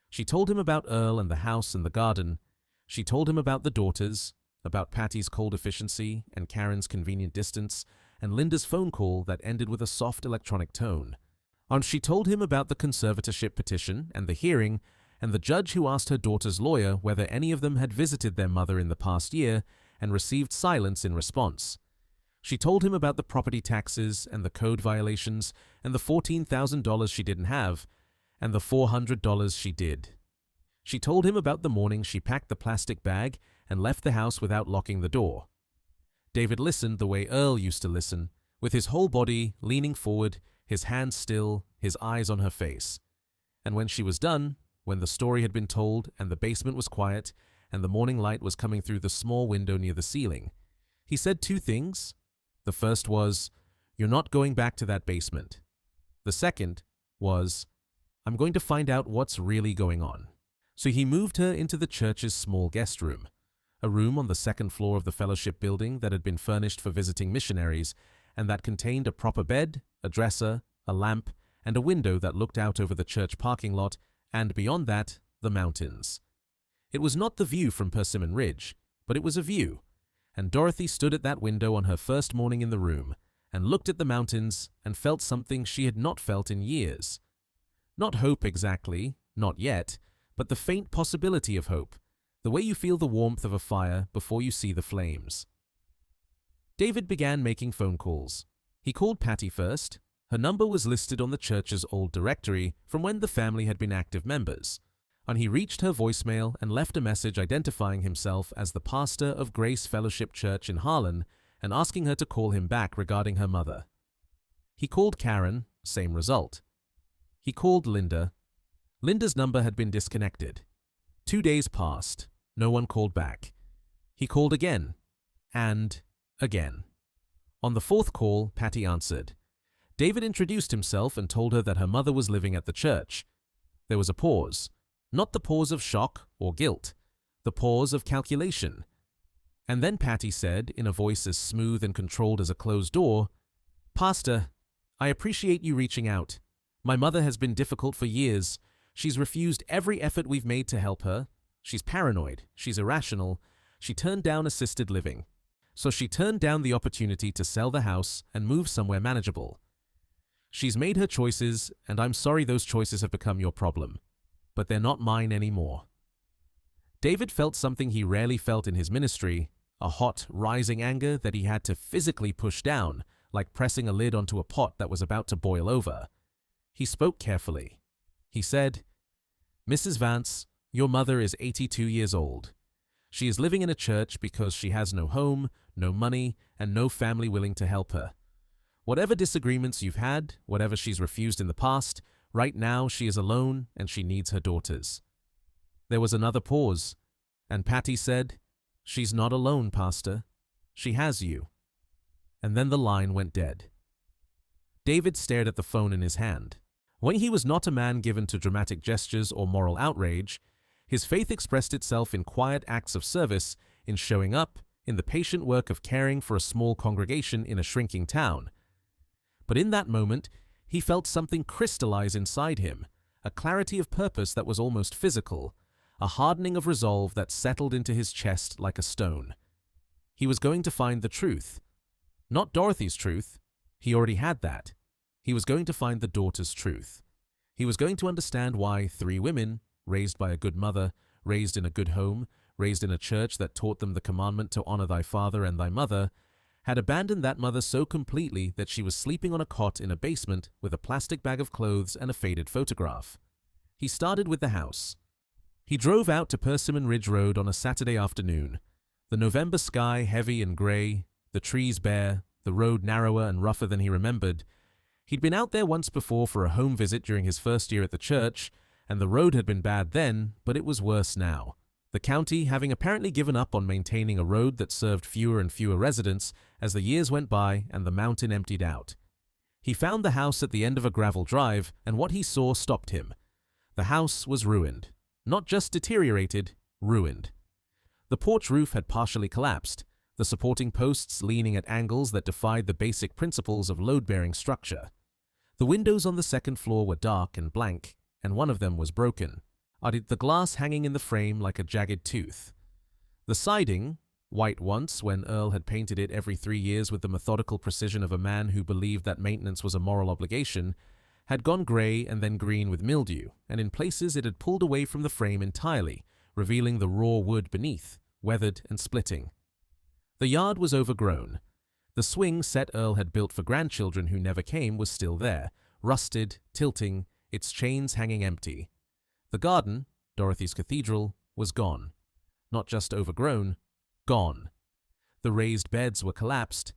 She told him about Earl and the house and the garden. She told him about the daughters, about Patty's cold efficiency and Karen's convenient distance, and Linda's phone call that ended with a soft electronic tone. And she told him about the conservatorship petition and the hearing, and the judge who asked her daughter's lawyer whether any of them had visited their mother in the past year and received silence in response. She told him about the property taxes and the code violations and the $14,000 she didn't have and the $400 she did. She told him about the morning she packed the plastic bag and left the house without locking the door. David listened the way Earl used to listen, with his whole body leaning forward, his hands still, his eyes on her face. And when she was done, when the story had been told and the basement was quiet and the morning light was coming through the small window near the ceiling, he said 2 things. The first was, "You're not going back to that basement." The second was, "I'm going to find out what's really going on." So he moved her into the church's small guest room, a room on the 2nd floor of the fellowship building that had been furnished for visiting missionaries and that contained a proper bed, a dresser, a lamp, and a window that looked out over the church parking lot and beyond that, the mountains. It was not the view from Persimmon Ridge, but it was a view, and Dorothy stood at that window on her first morning in the room and looked at the mountains and felt something she had not felt in years. Not hope exactly, not yet, but the faint possibility of hope, the way you feel the warmth of a fire before you see the flames. David began making phone calls. He called Patty first. Her number was listed on the church's old directory from when the family had been active members, and he reached her voicemail and left a message identifying himself as the pastor of Grace Fellowship Church in Harlan and asking her to call him back regarding her mother. He called Karen, same result. He called Linda. Linda's number had been disconnected. 2 days passed. No one called back. He called again, and again. On the 4th call, Patty answered. David introduced himself and told her that her mother was living at the church. There was a pause. Not the pause of shock or guilt, the pause of calculation. And then Patty said, in a voice as smooth and controlled as a closed door, "Pastor, I appreciate you reaching out. My mother has been difficult for years. She's refused every effort we've made to help her. She's paranoid. She's irrational. She turned down assisted living. So she turned down the opportunity to sell the house and move somewhere manageable. She's made her choices, and I'm sorry those choices have become your problem. But they're not mine anymore." David felt something he rarely felt in his ministry, a hot, rising anger that he had to physically push down, like pressing a lid onto a pot that was about to boil over. He spoke carefully. He said, "Mrs. Vance, your mother is 82 years old. She is living in a church because she has no home, no money, and no family willing to help her. Whatever disagreements you've had, whatever she's refused in the past, right now she is alone and she needs her daughters." There was another pause, and Patty said, "She's not alone, Pastor. She has you." And then the line went dead. David stared at the phone in his hand. When he was not a man given to dramatic gestures or moral outrage, his faith expressed itself in quiet acts of service, in showing up, in the patient work of caring for a small congregation in a shrinking town. But in that moment, he felt something crystallize inside him, a clarity of purpose that was almost physical, a hardening of resolve that settled into his chest like a stone. He was going to find the truth. Not Dorothy's truth. He already had that. He was going to find the daughter's truth. He was going to understand why 3 women, raised by a good mother, raised in a good home, raised in a church that taught them the commandment to honor thy father and thy mother, had abandoned that mother so completely that she was sleeping on a cot in a basement with a plastic bag of clothes and a faded photograph. He started with the house. He drove out to Persimmon Ridge Road on a Saturday afternoon. The November sky heavy and grey, the trees bare, the road narrower and rougher than he remembered. He'd been out there once before for a home visit during his first year at the church, and the road had been bad then, but it was worse now. The county having apparently given up on maintaining a road that served fewer and fewer residents as the years went by and the mountain emptied out. He found the house at the end of a gravel drive, and what he saw stopped him. The house was ruined. Not just deteriorated, ruined. The porch roof had partially collapsed, the supporting posts leaning at angles that defied the basic principles of load-bearing structure. The windows on the second floor were dark and blank, and one of them was broken, the glass hanging in the frame like a jagged tooth. The siding, white once when Earl had painted it every 3 years with the methodical precision of a man who believed that maintenance was a moral obligation, had gone grey and then green with mildew, and in places it had pulled away from the frame entirely, revealing the raw wood beneath, weathered and splitting. The yard was overgrown. The swing set Earl had built for grandchildren who never came was still there, rusted, tilting, its chains hanging empty. The garden, Dorothy's cathedral, was gone. Not just overgrown, gone. The raised beds were collapsed.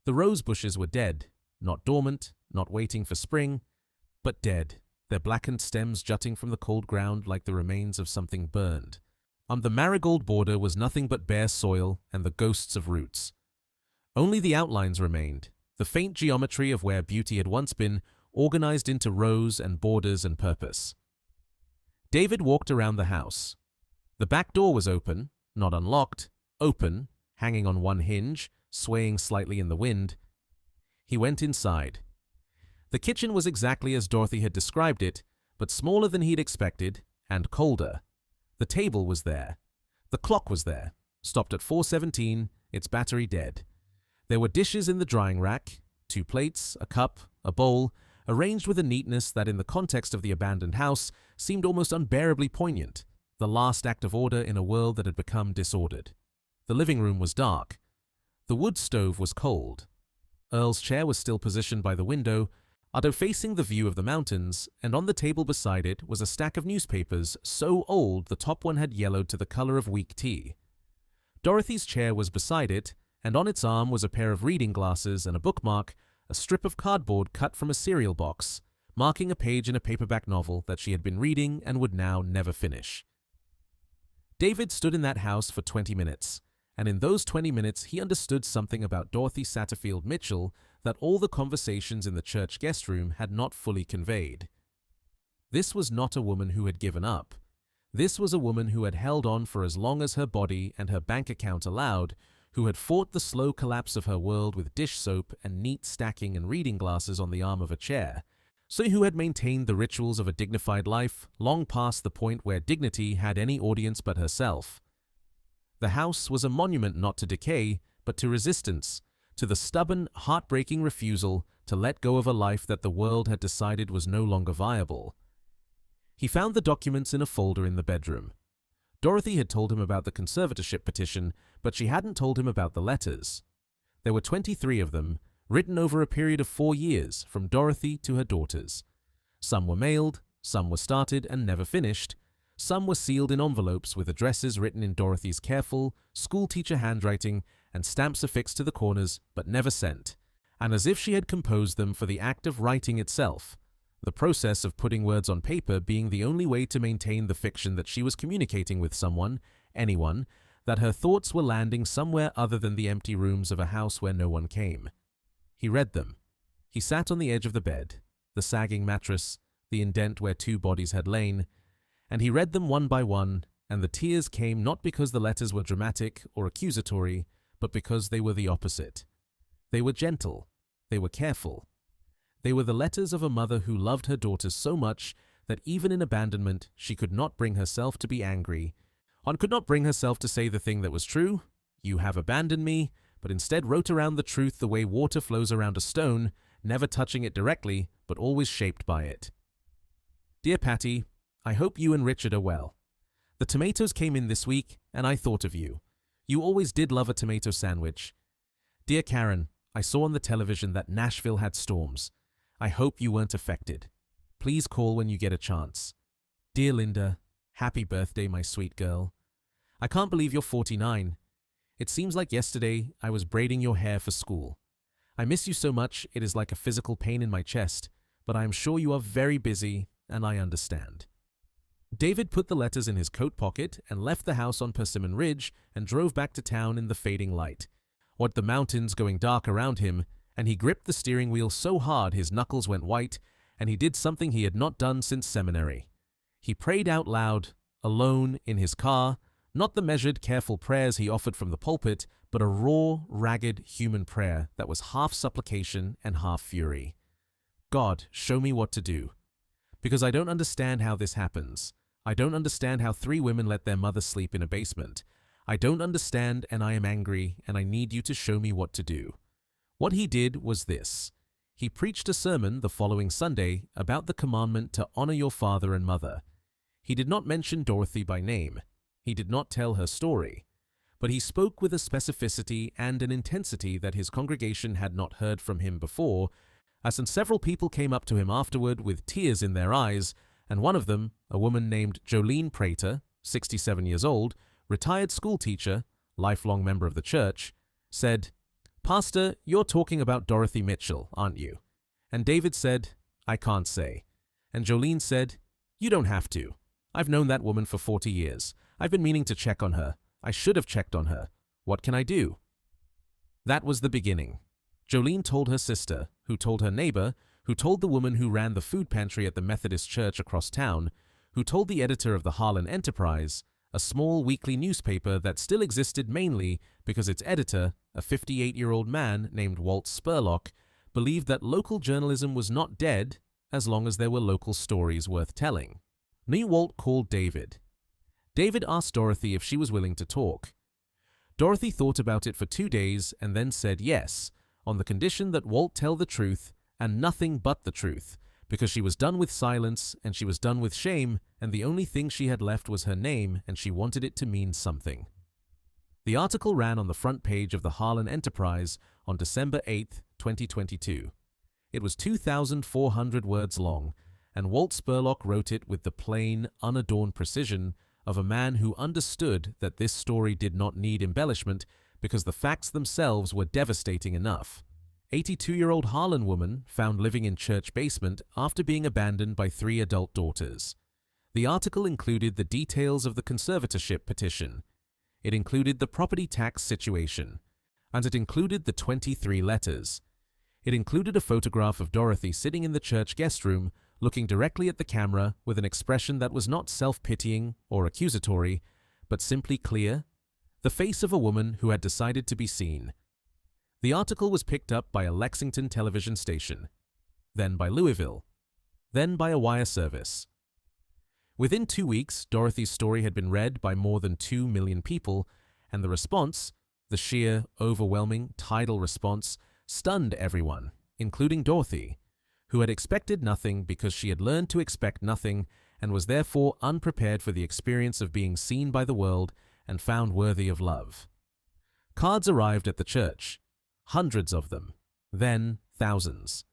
The rose bushes were dead, not dormant, not waiting for spring, but dead, their blackened stems jutting from the cold ground like the remains of something burned. On the marigold border was nothing but bare soil and the ghosts of roots. Only the outlines remained, the faint geometry of where beauty had once been, organized into rows and borders and purpose. David walked around the house. The back door was open, not unlocked, open, hanging on one hinge, swaying slightly in the wind. He went inside. The kitchen was exactly as Dorothy had described it, but smaller than he'd expected, and colder. The table was there. The clock was there, stopped at 4:17, its battery dead. There were dishes in the drying rack, 2 plates, a cup, a bowl, arranged with a neatness that in the context of the abandoned house seemed almost unbearably poignant, the last act of order in a world that had become disordered. The living room was dark. The wood stove was cold. Earl's chair was still positioned by the window, although facing the view of the mountains, and on the table beside it was a stack of newspapers so old the top one had yellowed to the color of weak tea. Dorothy's chair was beside it, and on its arm was a pair of reading glasses and a bookmark, a strip of cardboard cut from a cereal box, marking a page in a paperback novel that she had been reading and would now never finish. David stood in that house for 20 minutes, and in those 20 minutes he understood something about Dorothy Satterfield Mitchell that all the conversations in the church guest room had not fully conveyed. This was not a woman who had given up. This was a woman who had held on for as long as her body and her bank account allowed, who had fought the slow collapse of her world with dish soap and neat stacking and reading glasses on the arm of a chair, so who had maintained the rituals of a dignified life long past the point where dignity had any audience but herself. The house was a monument not to decay, but to resistance, to the stubborn, heartbreaking refusal to let go of a life that the world had decided was no longer viable. He found the documents in a folder in the bedroom. Dorothy had told him about the conservatorship petition, but she hadn't told him about the letters. There were 23 of them, written over a period of 4 years, from Dorothy to her daughters. Some were mailed, some were started and never finished, some were sealed in envelopes with addresses written in Dorothy's careful, schoolteacher handwriting and stamps affixed to the corners but never sent, and as if she had composed them for the act of writing itself, the process of putting words on paper being the only way to maintain the fiction that she was communicating with someone, anyone, that her thoughts were landing somewhere other than the empty rooms of a house where no one came. He read them. He sat on the edge of the bed, the sagging mattress, the indent where two bodies had lain, and he read them one by one, and the tears came not because the letters were dramatic or accusatory, but because they were the opposite. They were gentle. They were careful. They were the letters of a mother who loved her daughters so much that even in abandonment she could not bring herself to be angry, and could not bring herself to say the thing that was true, "You have abandoned me," but instead wrote around the truth the way water flows around a stone, never touching it directly, but always shaped by it. Dear Patty, I hope you and Richard are well. The tomatoes came in this week, and I thought of you. You always did love a tomato sandwich. Dear Karen, I saw on the television that Nashville had storms. I hope you weren't affected. Please call when you get a chance. Dear Linda, happy birthday, my sweet girl. I can't believe you're 49. It seems like yesterday I was braiding your hair for school. I miss you so much it is like a physical pain in my chest, but I am sure you are very busy, and I understand. David put the letters in his coat pocket and left the house on Persimmon Ridge and drove back to town in the fading light, with the mountains going dark around him, and he gripped the steering wheel so hard his knuckles went white, and he did something he had not done since seminary. He prayed out loud, alone, in his car, not the measured, careful prayers he offered from the pulpit, but a raw, ragged human prayer that was half supplication and half fury. God, show me what to do. Because I don't understand how this happens. I don't understand how 3 women let their mother sleep in a basement. I don't understand, and I am angry, and I need you to show me what to do. What he did was this. He preached a sermon the following Sunday about the commandment to honor your father and mother. He did not mention Dorothy by name. He did not tell her story. But he spoke with a specificity and an intensity that his congregation had not heard from him before, as several people came up to him afterward with tears in their eyes, and one of them, a woman named Jolene Prater, 67 years old, retired schoolteacher, lifelong member of the church, said, "Pastor, you're talking about Dorothy Mitchell, aren't you?" And David said, "I can't say." And Jolene said, "You don't have to. I've known that woman for 40 years. I've been meaning to check on her. I should have checked on her. What can I do?" That was the beginning. Jolene told her sister, who told her neighbor, who told the woman who ran the food pantry at the Methodist church across town, who told the editor of the Harlan Enterprise, a small weekly newspaper that still existed mainly because its editor, a 58-year-old man named Walt Spurlock, believed that local journalism was not dead as long as there were local stories worth telling. New Walt called David. David asked Dorothy if she was willing to talk. Dorothy thought about it for 2 days and then said yes, on the condition that Walt tell the truth and nothing but the truth, because she was done with silence and she was done with shame, and the only thing she had left was her name, and she wanted it to mean something. The article ran on the front page of the Harlan Enterprise on December 8, 2022. It was 2,400 words long, and Walt Spurlock wrote it with the plain, unadorned precision of a man who understood that this story did not need embellishment because the facts themselves were devastating enough. 82-year-old Harlan woman found living in church basement after being abandoned by 3 adult daughters. The article included the details of the conservatorship petition. It included the property tax situation. And it included the 23 letters. It included a photograph of Dorothy sitting in the church guest room, looking directly at the camera with an expression that was not self-pitying or accusatory, but simply clear, the face of a woman who had decided to be seen. The article was picked up by a Lexington television station, then by Louisville, then by a wire service. Within 2 weeks, Dorothy's story had been read by more than 2 million people, and the response, the sheer, overwhelming, tidal response, stunned everyone, including Dorothy, who had expected nothing because she had learned to expect nothing and was therefore unprepared for the experience of being seen by the world and found worthy of love. Cards arrived at the church, hundreds of them, then thousands.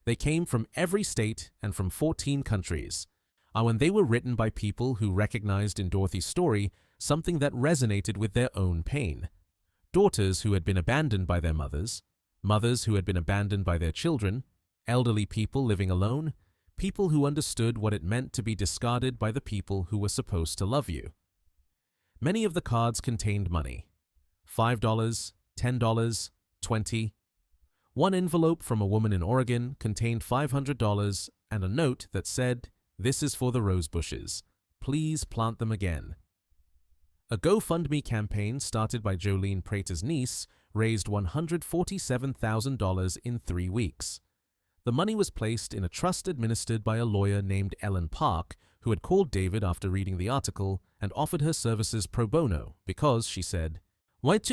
They came from every state and from 14 countries, and when they were written by people who recognized in Dorothy's story something that resonated with their own pain. Daughters who had been abandoned by their mothers, mothers who had been abandoned by their children, elderly people living alone, people who understood what it meant to be discarded by the people who were supposed to love you. Many of the cards contained money. $5, $10, $20. One envelope from a woman in Oregon contained $500 and a note that said, "This is for the rose bushes. Please plant them again." A GoFundMe campaign started by Jolene Prater's niece raised $147,000 in 3 weeks. The money was placed in a trust administered by a lawyer named Ellen Park, who had called David after reading the article and offered her services pro bono because, she said,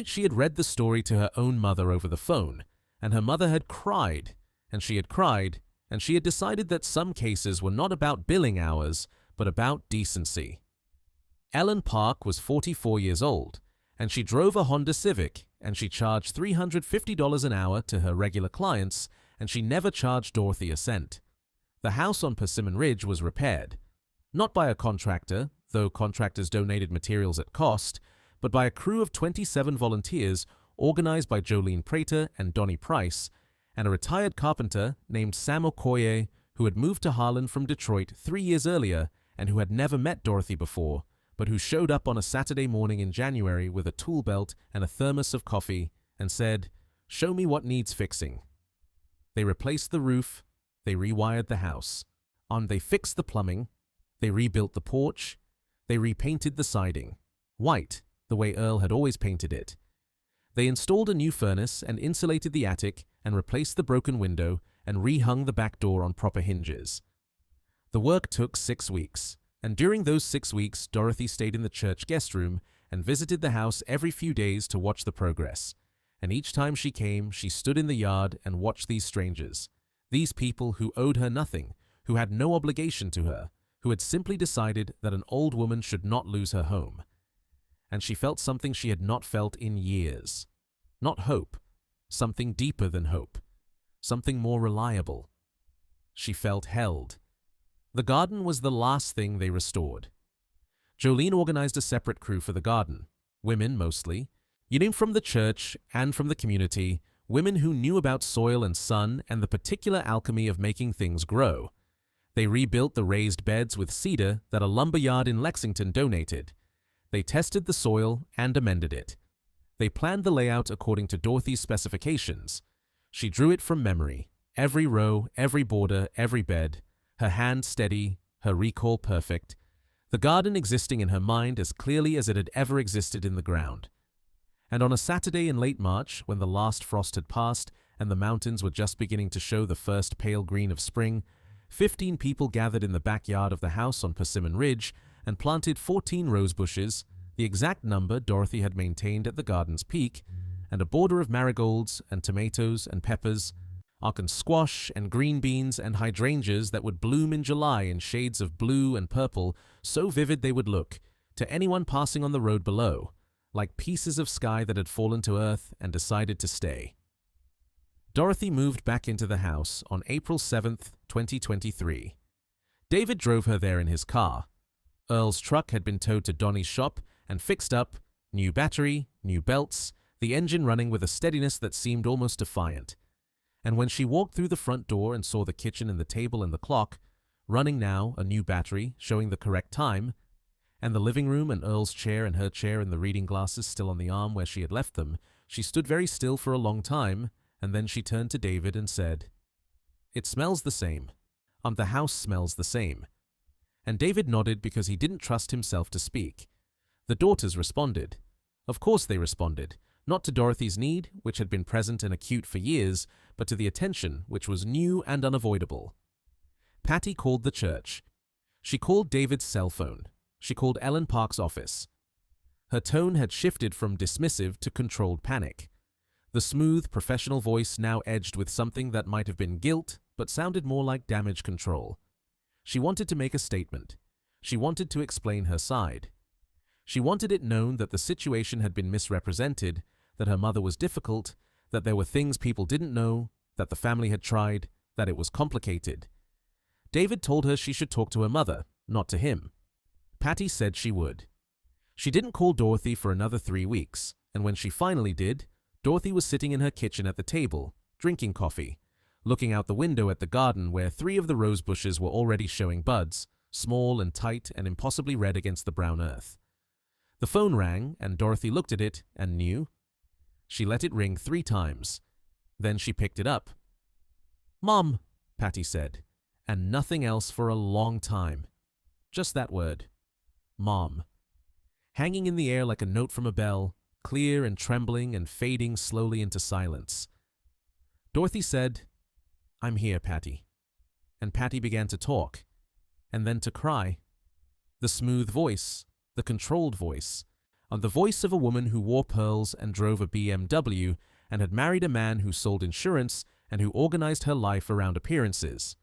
she had read the story to her own mother over the phone, and her mother had cried, and she had cried, and she had decided that some cases were not about billing hours, but about decency. Ellen Park was 44 years old, and she drove a Honda Civic, and she charged $350 an hour to her regular clients, and she never charged Dorothy a cent. The house on Persimmon Ridge was repaired, not by a contractor, though contractors donated materials at cost, but by a crew of 27 volunteers organized by Jolene Prater and Donnie Price, and a retired carpenter named Sam Okoye, who had moved to Harlan from Detroit 3 years earlier and who had never met Dorothy before, but who showed up on a Saturday morning in January with a tool belt and a thermos of coffee and said, "Show me what needs fixing." They replaced the roof, they rewired the house, they fixed the plumbing, they rebuilt the porch, they repainted the siding, white, the way Earl had always painted it. They installed a new furnace and insulated the attic and replaced the broken window and rehung the back door on proper hinges. The work took 6 weeks, and during those 6 weeks, Dorothy stayed in the church guest room and visited the house every few days to watch the progress. And each time she came, she stood in the yard and watched these strangers, these people who owed her nothing, who had no obligation to her, who had simply decided that an old woman should not lose her home. And she felt something she had not felt in years. Not hope, something deeper than hope, something more reliable. She felt held. The garden was the last thing they restored. Jolene organized a separate crew for the garden, women mostly, from the church and from the community, women who knew about soil and sun and the particular alchemy of making things grow. They rebuilt the raised beds with cedar that a lumber yard in Lexington donated. They tested the soil and amended it. They planned the layout according to Dorothy's specifications. She drew it from memory, every row, every border, every bed, her hand steady, her recall perfect, the garden existing in her mind as clearly as it had ever existed in the ground. And on a Saturday in late March, when the last frost had passed and the mountains were just beginning to show the first pale green of spring, 15 people gathered in the backyard of the house on Persimmon Ridge and planted 14 rose bushes, the exact number Dorothy had maintained at the garden's peak, and a border of marigolds and tomatoes and peppers, Arkan squash and green beans and hydrangeas that would bloom in July in shades of blue and purple so vivid they would look, to anyone passing on the road below, like pieces of sky that had fallen to earth and decided to stay. Dorothy moved back into the house on April 7th, 2023. David drove her there in his car. Earl's truck had been towed to Donnie's shop and fixed up, new battery, new belts, the engine running with a steadiness that seemed almost defiant. And when she walked through the front door and saw the kitchen and the table and the clock, running now, a new battery, showing the correct time, and the living room and Earl's chair and her chair and the reading glasses still on the arm where she had left them, she stood very still for a long time, and then she turned to David and said, "It smells the same. The house smells the same." And David nodded because he didn't trust himself to speak. The daughters responded. Of course they responded, not to Dorothy's need, which had been present and acute for years, but to the attention, which was new and unavoidable. Patty called the church. She called David's cell phone. She called Ellen Park's office. Her tone had shifted from dismissive to controlled panic. The smooth, professional voice now edged with something that might have been guilt, but sounded more like damage control. She wanted to make a statement. She wanted to explain her side. She wanted it known that the situation had been misrepresented, that her mother was difficult, that there were things people didn't know, that the family had tried, that it was complicated. David told her she should talk to her mother, not to him. Patty said she would. She didn't call Dorothy for another 3 weeks, and when she finally did, Dorothy was sitting in her kitchen at the table, drinking coffee, looking out the window at the garden where 3 of the rose bushes were already showing buds, small and tight and impossibly red against the brown earth. The phone rang, and Dorothy looked at it and knew. She let it ring 3 times. Then she picked it up. "Mom," Patty said, and nothing else for a long time. Just that word. Mom. Hanging in the air like a note from a bell, clear and trembling and fading slowly into silence. Dorothy said, "I'm here, Patty." And Patty began to talk, and then to cry. The smooth voice, the controlled voice, and the voice of a woman who wore pearls and drove a BMW and had married a man who sold insurance and who organized her life around appearances.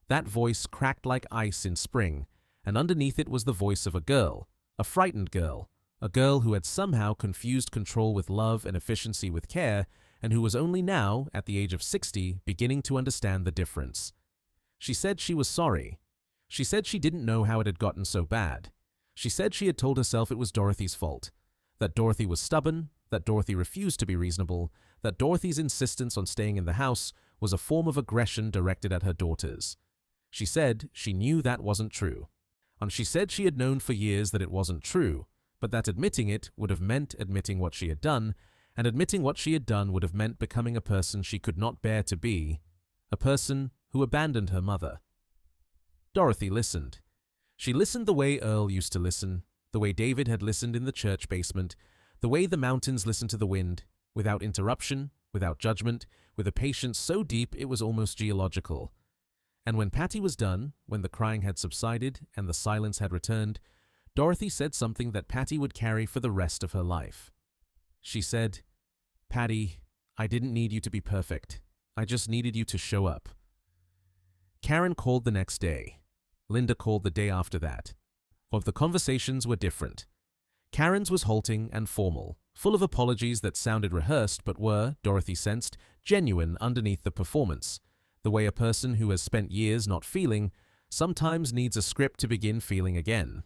That voice cracked like ice in spring, and underneath it was the voice of a girl, a frightened girl, a girl who had somehow confused control with love and efficiency with care, and who was only now, at the age of 60, beginning to understand the difference. She said she was sorry. She said she didn't know how it had gotten so bad. She said she had told herself it was Dorothy's fault, that Dorothy was stubborn, that Dorothy refused to be reasonable, that Dorothy's insistence on staying in the house was a form of aggression directed at her daughters. She said she knew that wasn't true. And she said she had known for years that it wasn't true, but that admitting it would have meant admitting what she had done, and admitting what she had done would have meant becoming a person she could not bear to be, a person who abandoned her mother. Dorothy listened. She listened the way Earl used to listen, the way David had listened in the church basement, the way the mountains listened to the wind, without interruption, without judgment, with a patience so deep it was almost geological. And when Patty was done, when the crying had subsided and the silence had returned, Dorothy said something that Patty would carry for the rest of her life. She said, "Patty, I didn't need you to be perfect. I just needed you to show up." Karen called the next day. Linda called the day after that. But the conversations were different. Karen's was halting and formal, full of apologies that sounded rehearsed but were, Dorothy sensed, genuine underneath the performance, the way a person who has spent years not feeling sometimes needs a script to begin feeling again.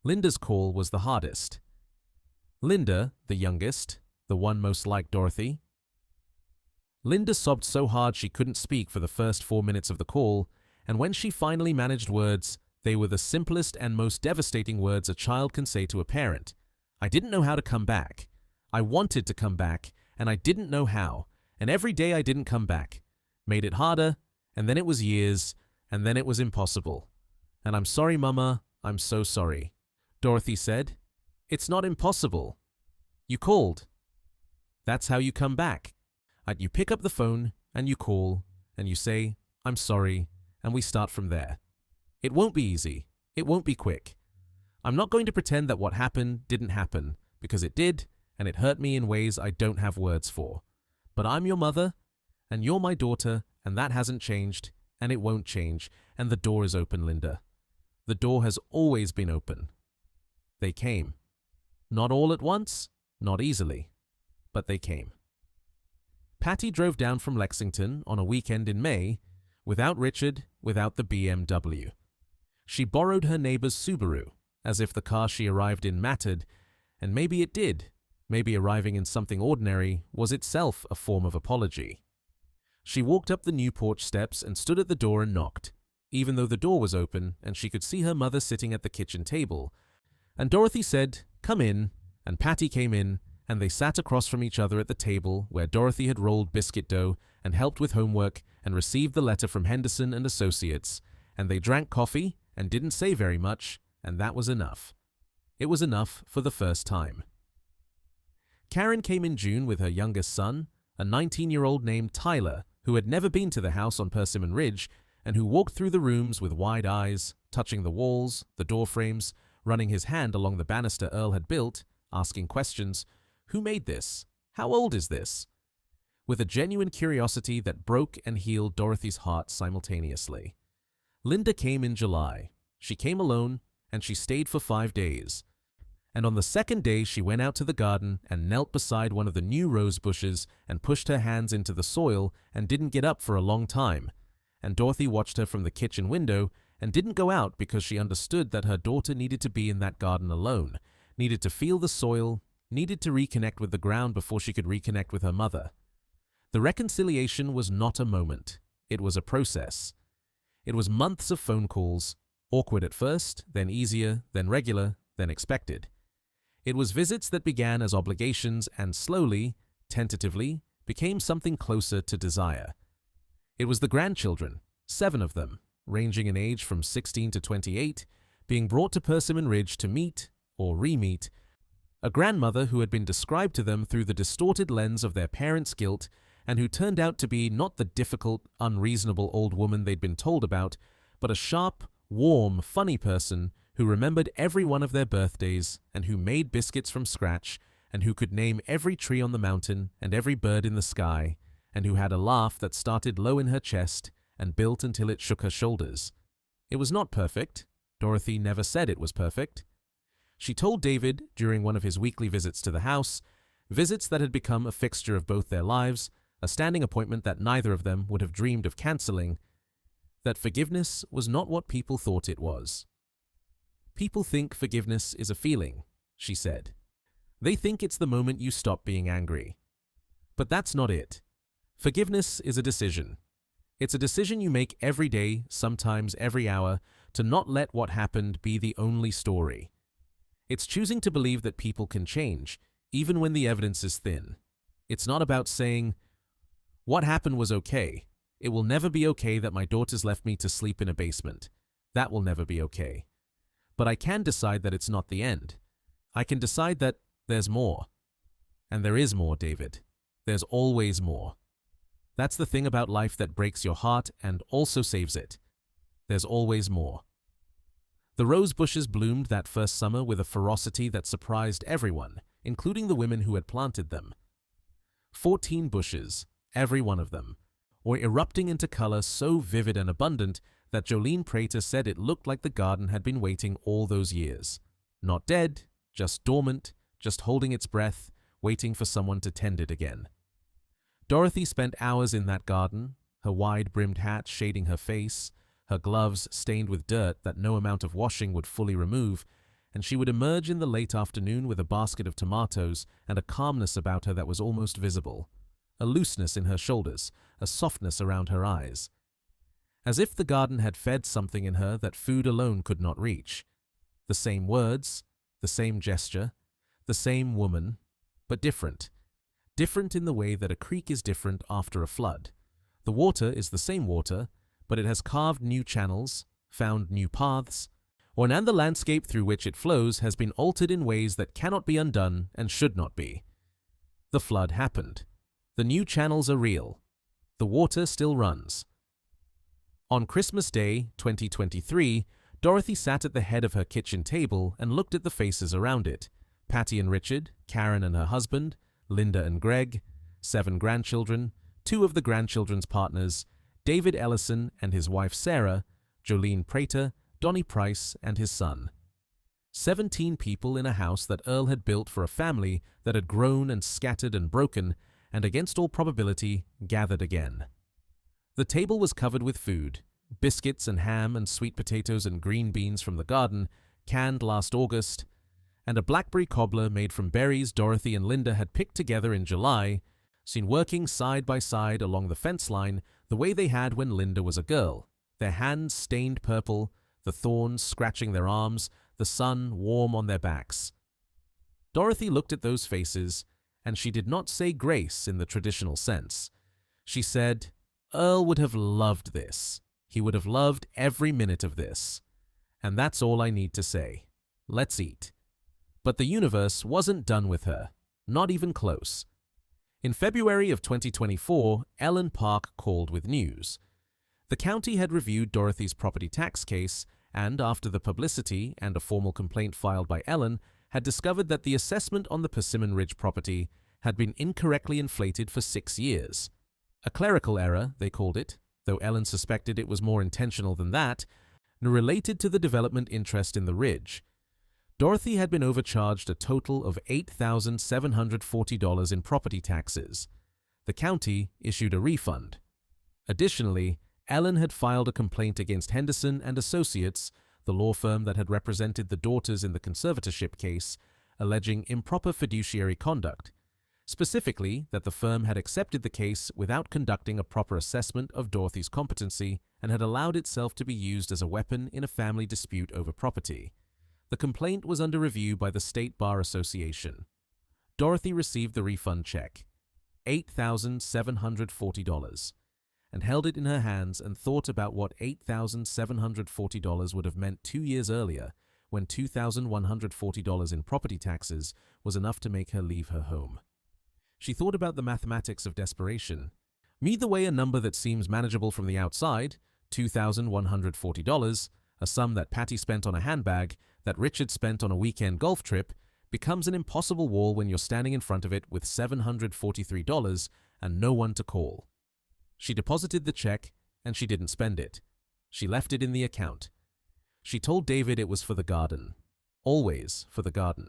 Linda's call was the hardest. Linda, the youngest, the one most like Dorothy. Linda sobbed so hard she couldn't speak for the first 4 minutes of the call, and when she finally managed words, they were the simplest and most devastating words a child can say to a parent. "I didn't know how to come back. I wanted to come back, and I didn't know how, and every day I didn't come back. Made it harder, and then it was years, and then it was impossible. And I'm sorry, Mama, I'm so sorry." Dorothy said, "It's not impossible. You called. That's how you come back. You pick up the phone, and you call, and you say, 'I'm sorry,' and we start from there. It won't be easy. It won't be quick. I'm not going to pretend that what happened didn't happen, because it did, and it hurt me in ways I don't have words for. But I'm your mother, and you're my daughter, and that hasn't changed, and it won't change, and the door is open, Linda. The door has always been open." They came. Not all at once, not easily, but they came. Patty drove down from Lexington on a weekend in May, without Richard, without the BMW. She borrowed her neighbor's Subaru, as if the car she arrived in mattered, and maybe it did. Maybe arriving in something ordinary was itself a form of apology. She walked up the new porch steps and stood at the door and knocked, even though the door was open and she could see her mother sitting at the kitchen table. And Dorothy said, "Come in," and Patty came in, and they sat across from each other at the table where Dorothy had rolled biscuit dough and helped with homework and received the letter from Henderson and Associates, and they drank coffee and didn't say very much, and that was enough. It was enough for the first time. Karen came in June with her youngest son, a 19-year-old named Tyler, who had never been to the house on Persimmon Ridge and who walked through the rooms with wide eyes, touching the walls, the door frames, running his hand along the banister Earl had built, asking questions. Who made this? How old is this? With a genuine curiosity that broke and healed Dorothy's heart simultaneously. Linda came in July. She came alone, and she stayed for 5 days. And on the second day she went out to the garden and knelt beside one of the new rose bushes and pushed her hands into the soil and didn't get up for a long time. And Dorothy watched her from the kitchen window and didn't go out because she understood that her daughter needed to be in that garden alone, needed to feel the soil, needed to reconnect with the ground before she could reconnect with her mother. The reconciliation was not a moment. It was a process. It was months of phone calls, awkward at first, then easier, then regular, then expected. It was visits that began as obligations and slowly, tentatively, became something closer to desire. It was the grandchildren, 7 of them, ranging in age from 16 to 28, being brought to Persimmon Ridge to meet, or re-meet, a grandmother who had been described to them through the distorted lens of their parents' guilt and who turned out to be not the difficult, unreasonable old woman they'd been told about, but a sharp, warm, funny person who remembered every one of their birthdays and who made biscuits from scratch and who could name every tree on the mountain and every bird in the sky and who had a laugh that started low in her chest and built until it shook her shoulders. It was not perfect. Dorothy never said it was perfect. She told David, during one of his weekly visits to the house, visits that had become a fixture of both their lives, a standing appointment that neither of them would have dreamed of canceling, that forgiveness was not what people thought it was. People think forgiveness is a feeling, she said. They think it's the moment you stop being angry. But that's not it. Forgiveness is a decision. It's a decision you make every day, sometimes every hour, to not let what happened be the only story. It's choosing to believe that people can change, even when the evidence is thin. It's not about saying, "What happened was okay. It will never be okay that my daughters left me to sleep in a basement. That will never be okay. But I can decide that it's not the end. I can decide that there's more. And there is more, David. There's always more. That's the thing about life that breaks your heart and also saves it. There's always more." The rose bushes bloomed that first summer with a ferocity that surprised everyone, including the women who had planted them. 14 bushes, every one of them, were erupting into color so vivid and abundant that Jolene Prater said it looked like the garden had been waiting all those years. Not dead, just dormant, just holding its breath, waiting for someone to tend it again. Dorothy spent hours in that garden, her wide-brimmed hat shading her face, her gloves stained with dirt that no amount of washing would fully remove, and she would emerge in the late afternoon with a basket of tomatoes and a calmness about her that was almost visible, a looseness in her shoulders, a softness around her eyes. As if the garden had fed something in her that food alone could not reach. The same words, the same gesture, the same woman, but different. Different in the way that a creek is different after a flood. The water is the same water, but it has carved new channels, found new paths, and the landscape through which it flows has been altered in ways that cannot be undone and should not be. The flood happened. The new channels are real. The water still runs. On Christmas Day, 2023, Dorothy sat at the head of her kitchen table and looked at the faces around it. Patty and Richard, Karen and her husband, Linda and Greg, 7 grandchildren, 2 of the grandchildren's partners, David Ellison and his wife Sarah, Jolene Prater, Donnie Price and his son. 17 people in a house that Earl had built for a family that had grown and scattered and broken, and against all probability, gathered again. The table was covered with food, biscuits and ham and sweet potatoes and green beans from the garden, canned last August, and a blackberry cobbler made from berries Dorothy and Linda had picked together in July, seen working side by side along the fence line the way they had when Linda was a girl, their hands stained purple, the thorns scratching their arms, the sun warm on their backs. Dorothy looked at those faces, and she did not say grace in the traditional sense. She said, "Earl would have loved this. He would have loved every minute of this. And that's all I need to say. Let's eat." But the universe wasn't done with her, not even close. In February of 2024, Ellen Park called with news. The county had reviewed Dorothy's property tax case and, after the publicity and a formal complaint filed by Ellen, had discovered that the assessment on the Persimmon Ridge property had been incorrectly inflated for 6 years. A clerical error, they called it, though Ellen suspected it was more intentional than that, related to the development interest in the ridge. Dorothy had been overcharged a total of $8,740 in property taxes. The county issued a refund. Additionally, Ellen had filed a complaint against Henderson and Associates, the law firm that had represented the daughters in the conservatorship case, alleging improper fiduciary conduct, specifically that the firm had accepted the case without conducting a proper assessment of Dorothy's competency and had allowed itself to be used as a weapon in a family dispute over property. The complaint was under review by the State Bar Association. Dorothy received the refund check, $8,740, and held it in her hands and thought about what $8,740 would have meant 2 years earlier, when $2,140 in property taxes was enough to make her leave her home. She thought about the mathematics of desperation. Meet away a number that seems manageable from the outside, $2,140, a sum that Patty spent on a handbag, that Richard spent on a weekend golf trip, becomes an impossible wall when you're standing in front of it with $743 and no one to call. She deposited the check, and she didn't spend it. She left it in the account. She told David it was for the garden. Always for the garden.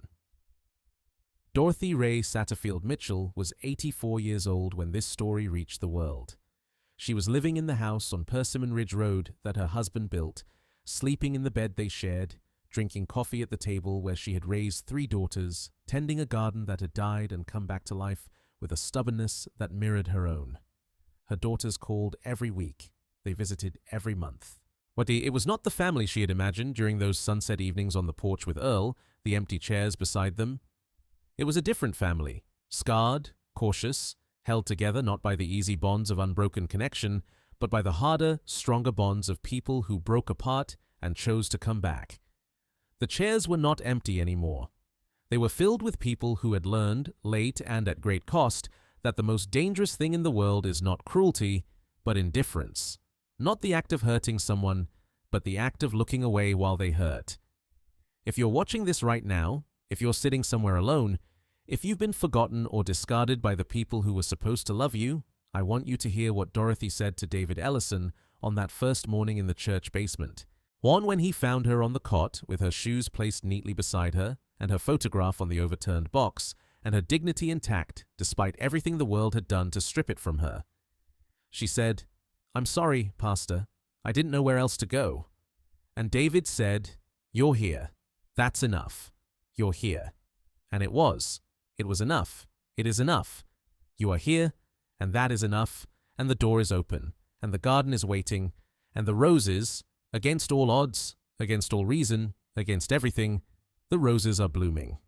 Dorothy Ray Satterfield Mitchell was 84 years old when this story reached the world. She was living in the house on Persimmon Ridge Road that her husband built, sleeping in the bed they shared, drinking coffee at the table where she had raised 3 daughters, tending a garden that had died and come back to life with a stubbornness that mirrored her own. Her daughters called every week. They visited every month. It was not the family she had imagined during those sunset evenings on the porch with Earl, the empty chairs beside them. It was a different family, scarred, cautious, held together not by the easy bonds of unbroken connection, but by the harder, stronger bonds of people who broke apart and chose to come back. The chairs were not empty anymore. They were filled with people who had learned, late and at great cost, that the most dangerous thing in the world is not cruelty, but indifference. Not the act of hurting someone, but the act of looking away while they hurt. If you're watching this right now, if you're sitting somewhere alone, if you've been forgotten or discarded by the people who were supposed to love you, I want you to hear what Dorothy said to David Ellison on that first morning in the church basement. One when he found her on the cot with her shoes placed neatly beside her and her photograph on the overturned box and her dignity intact despite everything the world had done to strip it from her. She said, "I'm sorry, Pastor. I didn't know where else to go." And David said, "You're here. That's enough. You're here." And it was. It was enough. It is enough. You are here, and that is enough, and the door is open, and the garden is waiting, and the roses, against all odds, against all reason, against everything, the roses are blooming.